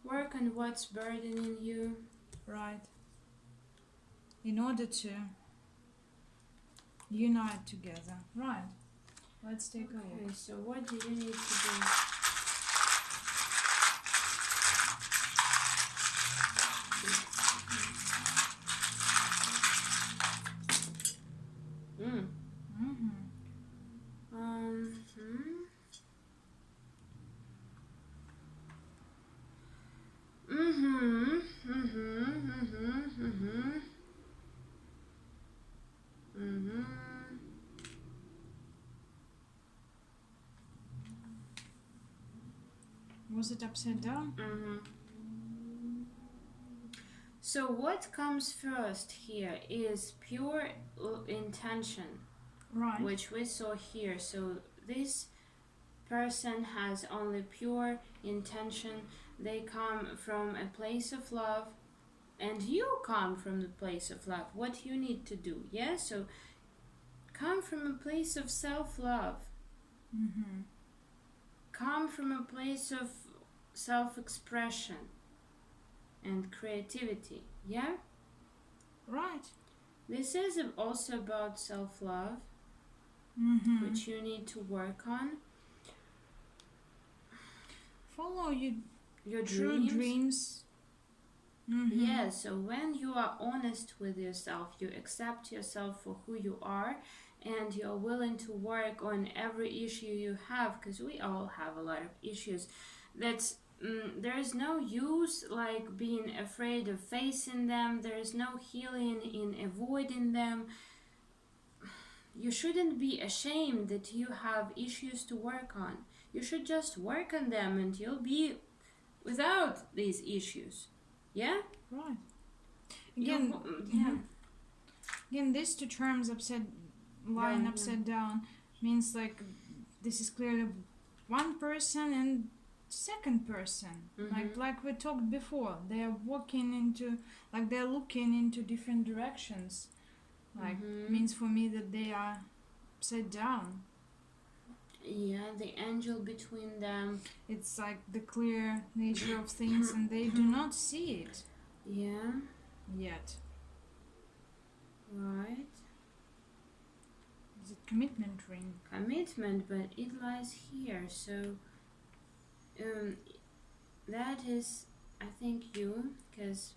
[SPEAKER 2] Work on what's burdening you.
[SPEAKER 1] Right. In order to unite together. Right. Let's take a look.
[SPEAKER 2] Okay, so what do you need to do?
[SPEAKER 1] Was it upside down?
[SPEAKER 2] So what comes first here is pure intention,
[SPEAKER 1] right,
[SPEAKER 2] which we saw here. So this person has only pure intention. They come from a place of love, and you come from the place of love. What you need to do, yeah? So come from a place of self-love. Come from a place of self-expression and creativity, yeah?
[SPEAKER 1] Right.
[SPEAKER 2] This is also about self-love, which you need to work on.
[SPEAKER 1] Follow your
[SPEAKER 2] Your
[SPEAKER 1] true dreams. Mm-hmm.
[SPEAKER 2] Yeah, so when you are honest with yourself, you accept yourself for who you are, and you're willing to work on every issue you have, because we all have a lot of issues. That's there is no use like being afraid of facing them. There is no healing in avoiding them. You shouldn't be ashamed that you have issues to work on. You should just work on them, and you'll be without these issues. Yeah.
[SPEAKER 1] Right. Again, again, these two terms upside down means like this is clearly one person and second person. Like we talked before, they are walking into, like they're looking into different directions. Like means for me that they are upside down.
[SPEAKER 2] Yeah, the angel between them.
[SPEAKER 1] It's like the clear nature of things, and they do not see it.
[SPEAKER 2] Yeah.
[SPEAKER 1] Yet.
[SPEAKER 2] Right.
[SPEAKER 1] Is it commitment ring?
[SPEAKER 2] Commitment, but it lies here. So that is, I think, you, because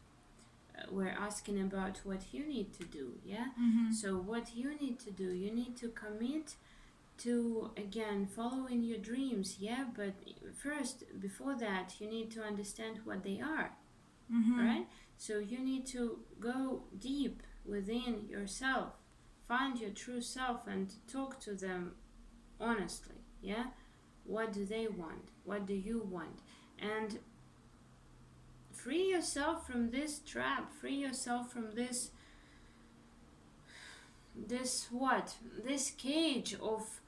[SPEAKER 2] we're asking about what you need to do. Yeah. So what you need to do, you need to commit to, again, following your dreams. Yeah, but first, before that, you need to understand what they are. Right? So you need to go deep within yourself, find your true self, and talk to them honestly. Yeah, what do they want? What do you want? And free yourself from this trap. Free yourself from this cage of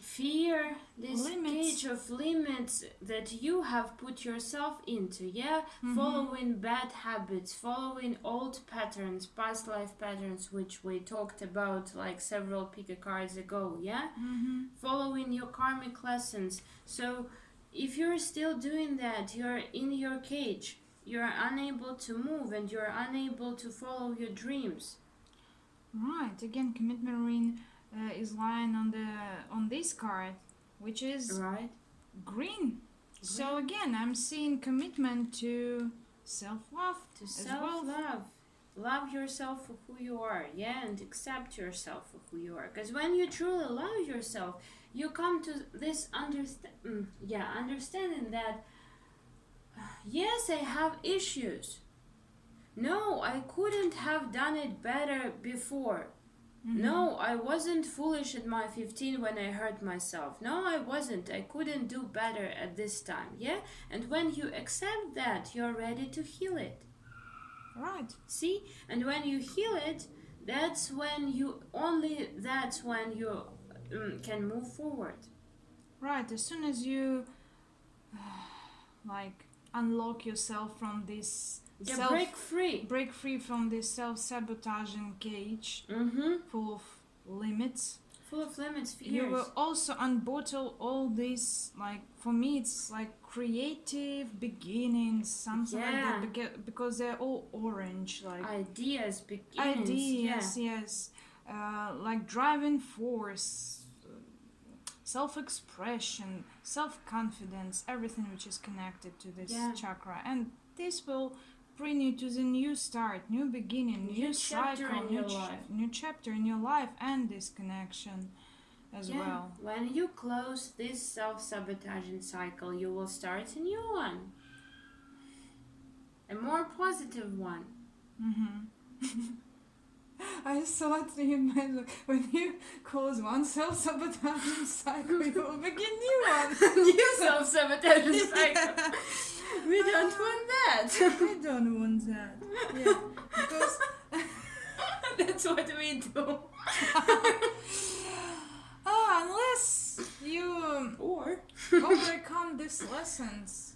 [SPEAKER 2] fear, this cage of limits that you have put yourself into. Yeah, following bad habits, following old patterns, past life patterns, which we talked about like several pick cards ago. Yeah, following your karmic lessons. So if you're still doing that, you're in your cage, you're unable to move, and you're unable to follow your dreams.
[SPEAKER 1] Right. Again, commitment ring is lying on this card, which is green. So again, I'm seeing commitment to self-love.
[SPEAKER 2] To self-love. Love yourself for who you are, yeah, and accept yourself for who you are. Because when you truly love yourself, you come to this understanding that yes, I have issues. No, I couldn't have done it better before. No, I wasn't foolish at my 15 when I hurt myself. No, I wasn't. I couldn't do better at this time. Yeah? And when you accept that, you're ready to heal it.
[SPEAKER 1] Right.
[SPEAKER 2] See? And when you heal it, that's when you can move forward.
[SPEAKER 1] Right. As soon as you unlock yourself from this break free from this self-sabotaging cage full of limits, fears. You will also unbottle all these, like, for me it's like creative beginnings, something like that, because they're all orange, like
[SPEAKER 2] ideas, beginnings.
[SPEAKER 1] Yes. Like driving force, self-expression, self-confidence, everything which is connected to this chakra. And this will bring you to the new start, new beginning, new cycle, new chapter in your life, and this connection as well.
[SPEAKER 2] When you close this self-sabotaging cycle, you will start a new one. A more positive one.
[SPEAKER 1] I thought you meant when you close one self-sabotaging cycle, you will begin new one.
[SPEAKER 2] New self-sabotaging cycle. We don't want that.
[SPEAKER 1] We don't want that. Yeah, because
[SPEAKER 2] that's what we do.
[SPEAKER 1] Unless you overcome these lessons,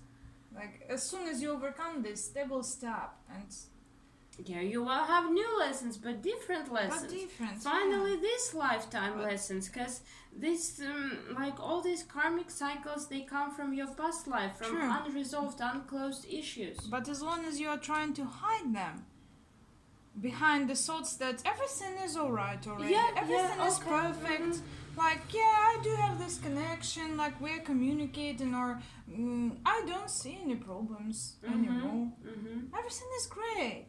[SPEAKER 1] like as soon as you overcome this, they will stop, and
[SPEAKER 2] you will have new lessons, but different lessons. Finally, this lifetime lessons, because this, like all these karmic cycles, they come from your past life, from unresolved, unclosed issues.
[SPEAKER 1] But as long as you are trying to hide them behind the thoughts that everything is alright already, everything is perfect, like, yeah, I do have this connection, like we're communicating, or I don't see any problems anymore. Everything is great,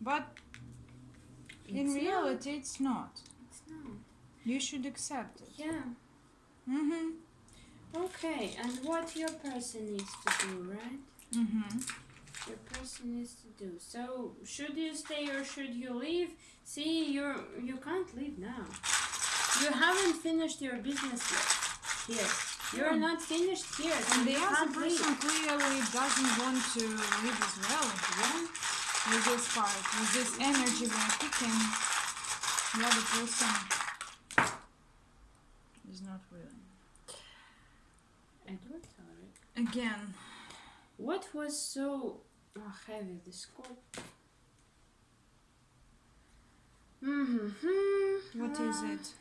[SPEAKER 1] but in reality, it's not.
[SPEAKER 2] It's not.
[SPEAKER 1] You should accept it.
[SPEAKER 2] Yeah. Okay, and what your person needs to do, right? Your person needs to do. So, should you stay or should you leave? See, you can't leave now. You haven't finished your business yet. Here, you're not finished here. So
[SPEAKER 1] And the
[SPEAKER 2] you
[SPEAKER 1] other
[SPEAKER 2] can't leave.
[SPEAKER 1] person clearly doesn't want to leave as well. Yeah, with this part, with this energy we're kicking, the other person is not willing.
[SPEAKER 2] Edward, sorry.
[SPEAKER 1] Again.
[SPEAKER 2] What was so heavy? The scope.
[SPEAKER 1] What is it?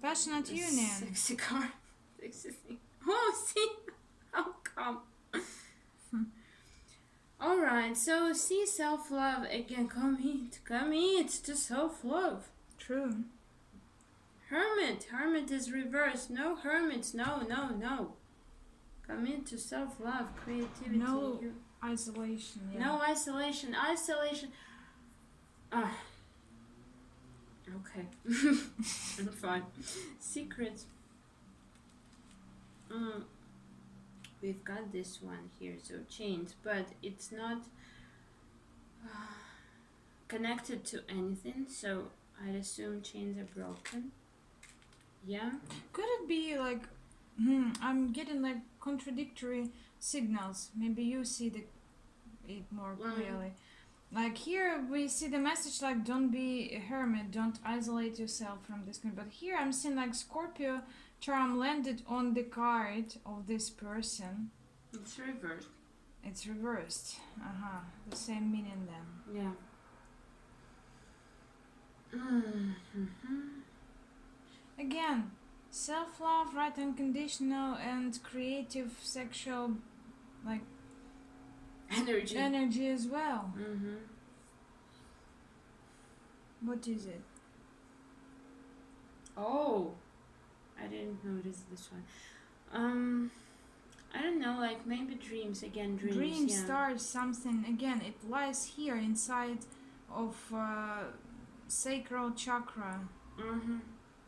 [SPEAKER 1] Passionate union.
[SPEAKER 2] Sexy card. Sexy thing. Oh, see? How come? Alright, so see self-love again. Commit to self-love.
[SPEAKER 1] True.
[SPEAKER 2] Hermit is reversed. No hermits, no. Commit to self-love, creativity.
[SPEAKER 1] No isolation. Yeah.
[SPEAKER 2] No isolation. Okay. I'm fine. Secrets. We've got this one here, so chains, but it's not connected to anything, so I'd assume chains are broken. Yeah.
[SPEAKER 1] Could it be like, I'm getting like contradictory signals. Maybe you see it more clearly. Like here we see the message like, don't be a hermit, don't isolate yourself from this. But here I'm seeing like Scorpio charm landed on the card of this person.
[SPEAKER 2] It's reversed.
[SPEAKER 1] It's reversed. The same meaning then.
[SPEAKER 2] Yeah.
[SPEAKER 1] Again, self-love, right, unconditional and creative sexual like energy as well. What is it?
[SPEAKER 2] Oh, I didn't notice this one. I don't know, like maybe dreams again. Dreams, yeah.
[SPEAKER 1] Stars, something again. It lies here inside of sacral chakra.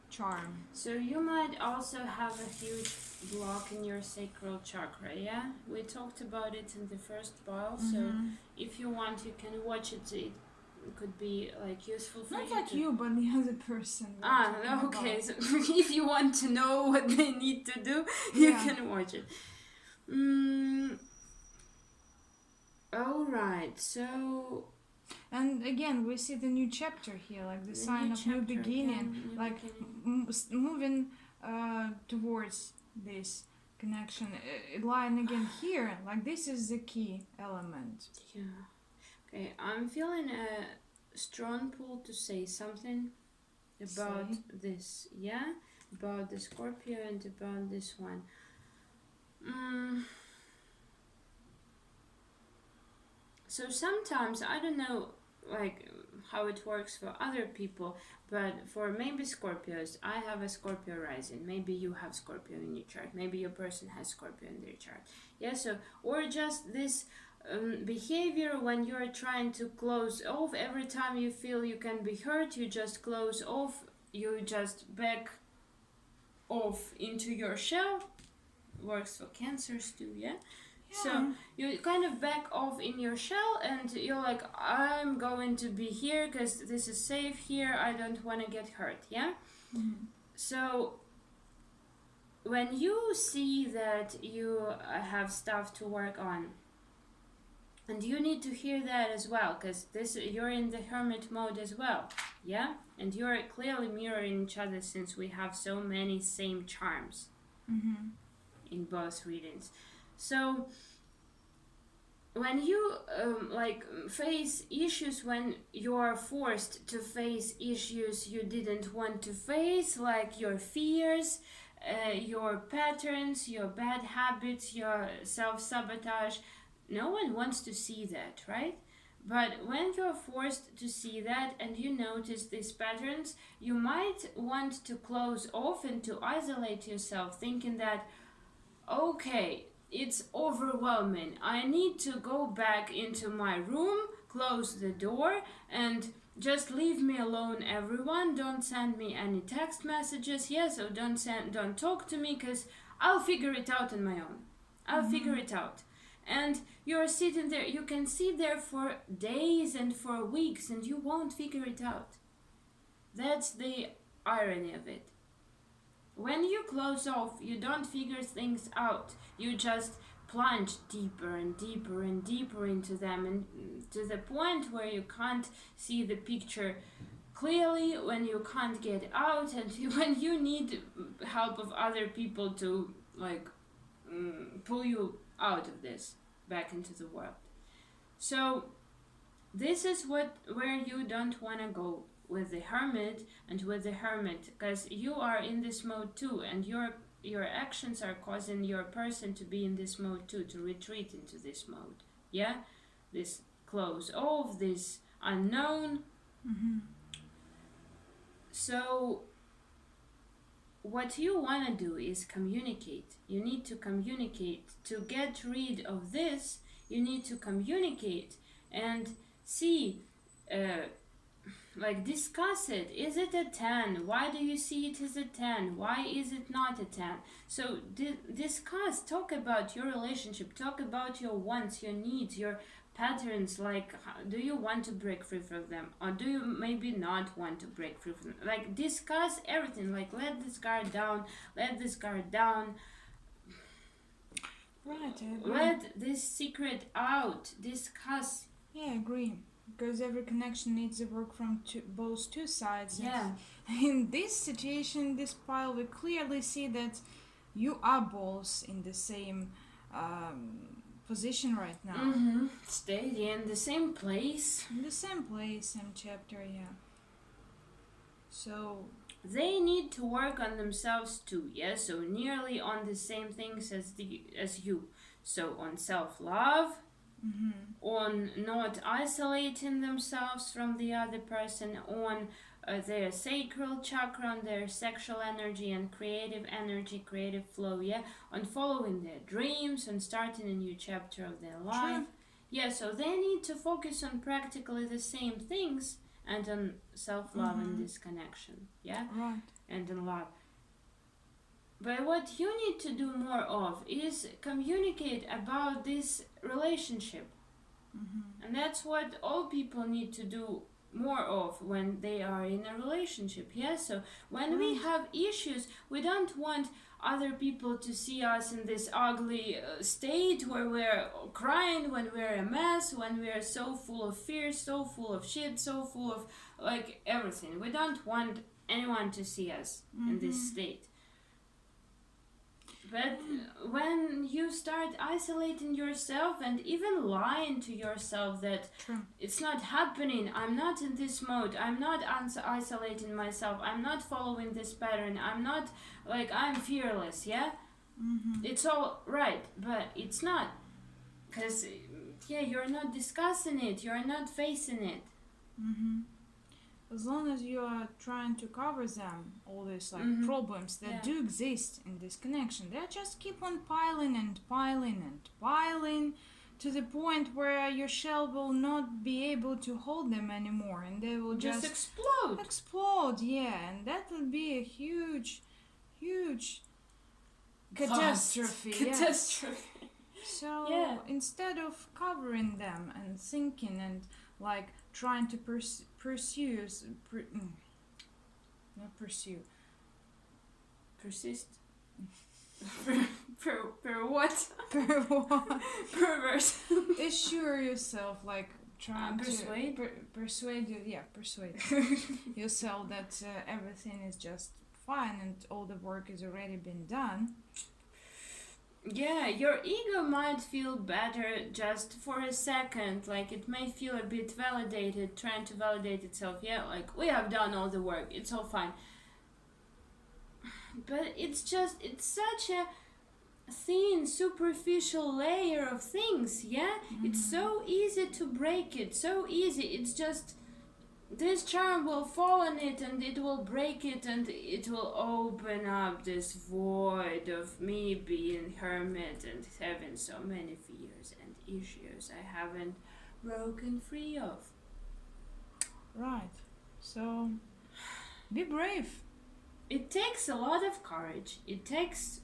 [SPEAKER 1] Charm.
[SPEAKER 2] So you might also have a huge block in your sacral chakra, yeah? We talked about it in the first pile, so if you want you can watch it. It could be like useful for
[SPEAKER 1] Not
[SPEAKER 2] you.
[SPEAKER 1] Not like you, but the other person.
[SPEAKER 2] Okay. So if you want to know what they need to do, you can watch it. Alright, so...
[SPEAKER 1] And again, we see the new chapter here, like the sign of new beginning, like moving towards this connection. Line again here, like this is the key element.
[SPEAKER 2] Yeah. Okay, I'm feeling a strong pull to say something about this, yeah? About the Scorpio and about this one. So sometimes, I don't know like how it works for other people, but for maybe Scorpios, I have a Scorpio rising, maybe you have Scorpio in your chart, maybe your person has Scorpio in their chart. Yeah, so, or just this behavior when you're trying to close off, every time you feel you can be hurt, you just close off, you just back off into your shell. Works for Cancers too, yeah? So you kind of back off in your shell and you're like, I'm going to be here because this is safe here, I don't want to get hurt, yeah? So when you see that you have stuff to work on, and you need to hear that as well, because you're in the hermit mode as well, yeah? And you're clearly mirroring each other since we have so many same charms in both readings. So when you face issues, when you are forced to face issues you didn't want to face, like your fears, your patterns, your bad habits, your self-sabotage, no one wants to see that, right? But when you're forced to see that and you notice these patterns, you might want to close off and to isolate yourself, thinking that, okay, it's overwhelming. I need to go back into my room, close the door, and just leave me alone, everyone. Don't send me any text messages. Yes, or don't talk to me, because I'll figure it out on my own. I'll figure it out. And you're sitting there, you can sit there for days and for weeks and you won't figure it out. That's the irony of it. When you close off, you don't figure things out. You just plunge deeper and deeper and deeper into them, and to the point where you can't see the picture clearly, when you can't get out, and when you need help of other people to pull you out of this back into the world. So this is where you don't want to go with the hermit and with the hermit, because you are in this mode too, and your actions are causing your person to be in this mode too, to retreat into this mode. Yeah, this close off, this unknown. So what you want to do is communicate. You need to communicate. To get rid of this, you need to communicate and see, discuss it. Is it a 10? Why do you see it as a 10? Why is it not a 10? So discuss, talk about your relationship, talk about your wants, your needs, your patterns. Do you want to break free from them, or do you maybe not want to break free from them? Discuss everything. Let this guard down, let this guard down.
[SPEAKER 1] Right, I agree.
[SPEAKER 2] Let this secret out. Discuss.
[SPEAKER 1] Yeah, I agree. Because every connection needs the work from both two sides.
[SPEAKER 2] Yeah.
[SPEAKER 1] In this situation, this pile, we clearly see that you are both in the same position right now.
[SPEAKER 2] Stay in the same place.
[SPEAKER 1] In the same place, same chapter, yeah. So
[SPEAKER 2] they need to work on themselves too, yeah? So nearly on the same things as you. So on self-love, on not isolating themselves from the other person, on their sacral chakra, on their sexual energy and creative energy, creative flow, yeah, on following their dreams, on starting a new chapter of their life.
[SPEAKER 1] True.
[SPEAKER 2] Yeah, so they need to focus on practically the same things, and on self-love and this connection, yeah,
[SPEAKER 1] right,
[SPEAKER 2] and in love. But what you need to do more of is communicate about this relationship. And that's what all people need to do more of when they are in a relationship. Yeah, so when we have issues, we don't want other people to see us in this ugly state where we're crying, when we're a mess, when we're so full of fear, so full of shit, so full of everything. We don't want anyone to see us in this state. But when you start isolating yourself and even lying to yourself that it's not happening, I'm not in this mode, I'm not isolating myself, I'm not following this pattern, I'm not, I'm fearless, yeah? It's all right, but it's not. Because, you're not discussing it, you're not facing it.
[SPEAKER 1] As long as you are trying to cover them, all these problems that do exist in this connection, they just keep on piling and piling and piling to the point where your shell will not be able to hold them anymore, and they will just explode, yeah, and that will be a huge catastrophe. So instead of covering them and thinking and trying to persist.
[SPEAKER 2] Per what? Perverse.
[SPEAKER 1] Assure yourself, trying
[SPEAKER 2] persuade?
[SPEAKER 1] to persuade yourself that everything is just fine and all the work has already been done.
[SPEAKER 2] Yeah, your ego might feel better just for a second, it may feel a bit validated, trying to validate itself, we have done all the work, it's all fine. But it's such a thin, superficial layer of things, yeah? It's so easy to break it, so easy. It's just this charm will fall on it and it will break it and it will open up this void of me being hermit and having so many fears and issues I haven't broken free of.
[SPEAKER 1] Right. So, be brave.
[SPEAKER 2] It takes a lot of courage. It takes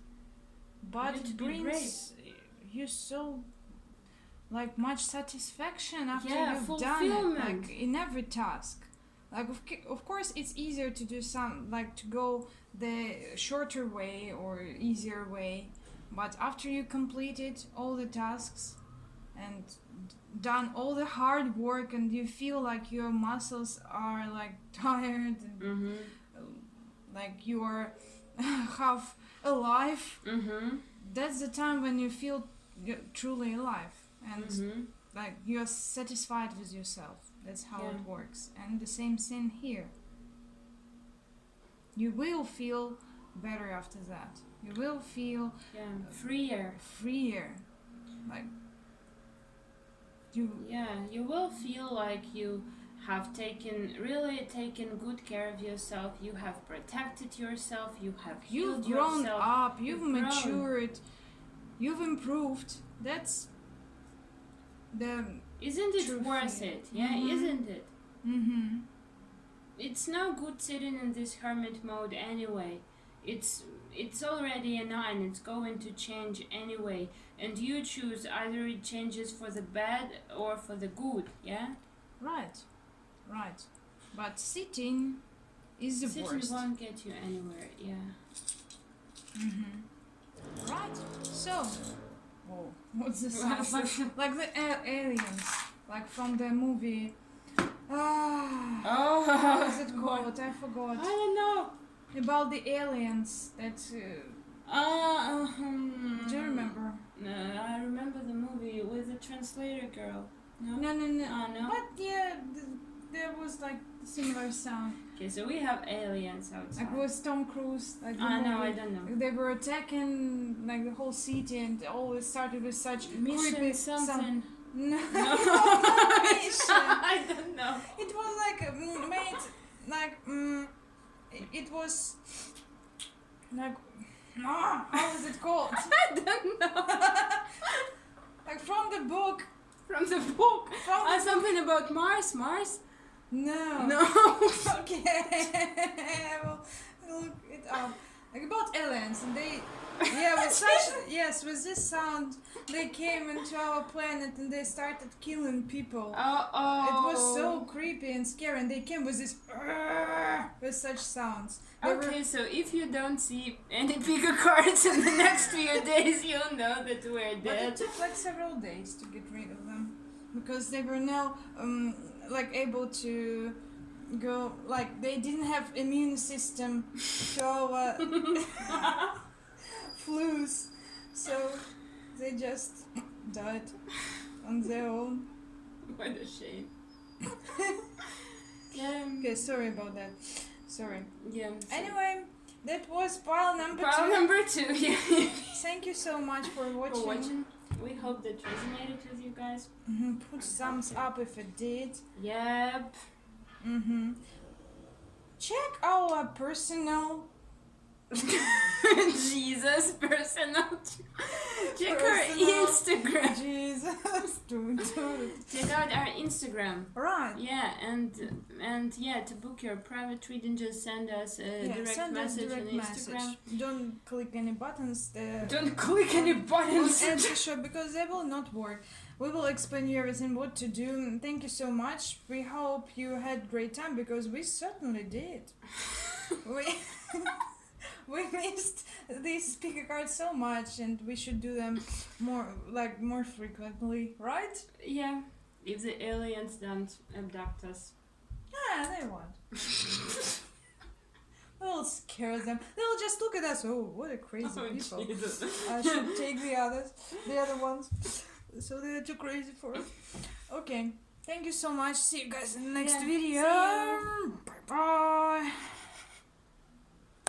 [SPEAKER 1] But
[SPEAKER 2] you to
[SPEAKER 1] it
[SPEAKER 2] be
[SPEAKER 1] brings you so like much satisfaction after
[SPEAKER 2] Yeah,
[SPEAKER 1] you've done it,
[SPEAKER 2] fulfillment.
[SPEAKER 1] like in every task. Like of course it's easier to do some like to go the shorter way or easier way, but after you completed all the tasks and done all the hard work and you feel like your muscles are like tired and like you are half alive, that's the time when you feel truly alive and like you're satisfied with yourself. That's how it works. And the same thing here. You will feel better after that. You will feel freer. Like
[SPEAKER 2] you will feel like you have really taken good care of yourself. You have protected yourself. You have healed
[SPEAKER 1] grown
[SPEAKER 2] yourself.
[SPEAKER 1] up. You've matured. You've improved. That's the
[SPEAKER 2] Isn't it
[SPEAKER 1] true
[SPEAKER 2] worth
[SPEAKER 1] feeling.
[SPEAKER 2] it? Yeah, isn't it?
[SPEAKER 1] Mm-hmm.
[SPEAKER 2] It's no good sitting in this hermit mode anyway. It's already a 9. It's going to change anyway, and you choose either it changes for the bad or for the good. Yeah.
[SPEAKER 1] Right. But sitting is the
[SPEAKER 2] Sitting
[SPEAKER 1] worst.
[SPEAKER 2] won't get you anywhere. Yeah.
[SPEAKER 1] Right. So, what's the sound? like the aliens, like from the movie. How is it called? I forgot.
[SPEAKER 2] I don't know.
[SPEAKER 1] About the aliens that. Do you remember?
[SPEAKER 2] No, I remember the movie with the translator girl. No.
[SPEAKER 1] No.
[SPEAKER 2] No.
[SPEAKER 1] But yeah, there was like similar sound.
[SPEAKER 2] Okay, so we have aliens outside.
[SPEAKER 1] Like with Tom Cruise. Like the
[SPEAKER 2] No,
[SPEAKER 1] movie.
[SPEAKER 2] I don't know.
[SPEAKER 1] They were attacking like the whole city, and it always started with such
[SPEAKER 2] Mission
[SPEAKER 1] creepy
[SPEAKER 2] something.
[SPEAKER 1] No.
[SPEAKER 2] I don't know.
[SPEAKER 1] It was like made like it was like how is it called?
[SPEAKER 2] I don't know.
[SPEAKER 1] Like from the book.
[SPEAKER 2] From the book. Something about Mars.
[SPEAKER 1] No. Okay. I will look it up. Like about aliens, and they with this sound they came into our planet and they started killing people. It was so creepy and scary, and they came with this with such sounds.
[SPEAKER 2] So if you don't see any bigger cards in the next few days, you'll know that we're
[SPEAKER 1] But
[SPEAKER 2] dead.
[SPEAKER 1] it took like several days to get rid of them because they were now like able to go, like they didn't have immune system to our flus, so they just died on their own.
[SPEAKER 2] What a shame.
[SPEAKER 1] Okay, sorry about that. Sorry.
[SPEAKER 2] Yeah.
[SPEAKER 1] Anyway, that was pile number 2.
[SPEAKER 2] Pile number 2. Yeah.
[SPEAKER 1] Thank you so much for watching.
[SPEAKER 2] We hope that resonated with you guys.
[SPEAKER 1] Put thumbs up if it did.
[SPEAKER 2] Yep.
[SPEAKER 1] Check our personal.
[SPEAKER 2] Jesus, personal. Check our Instagram.
[SPEAKER 1] Jesus.
[SPEAKER 2] Check out our Instagram.
[SPEAKER 1] Right.
[SPEAKER 2] Yeah, and to book your private reading, just send us a direct message on Instagram.
[SPEAKER 1] Don't click any buttons.
[SPEAKER 2] Don't click any buttons.
[SPEAKER 1] On the show, because they will not work. We will explain you everything what to do. Thank you so much. We hope you had great time, because we certainly did. We missed these speaker cards so much, and we should do them more frequently, right?
[SPEAKER 2] Yeah, if the aliens don't abduct us.
[SPEAKER 1] Yeah, they won't. We'll scare them. They'll just look at us. Oh, what a crazy people.
[SPEAKER 2] Jesus.
[SPEAKER 1] I should take the other ones. So they're too crazy for us. Okay, thank you so much. See you guys in the next video.
[SPEAKER 2] See you.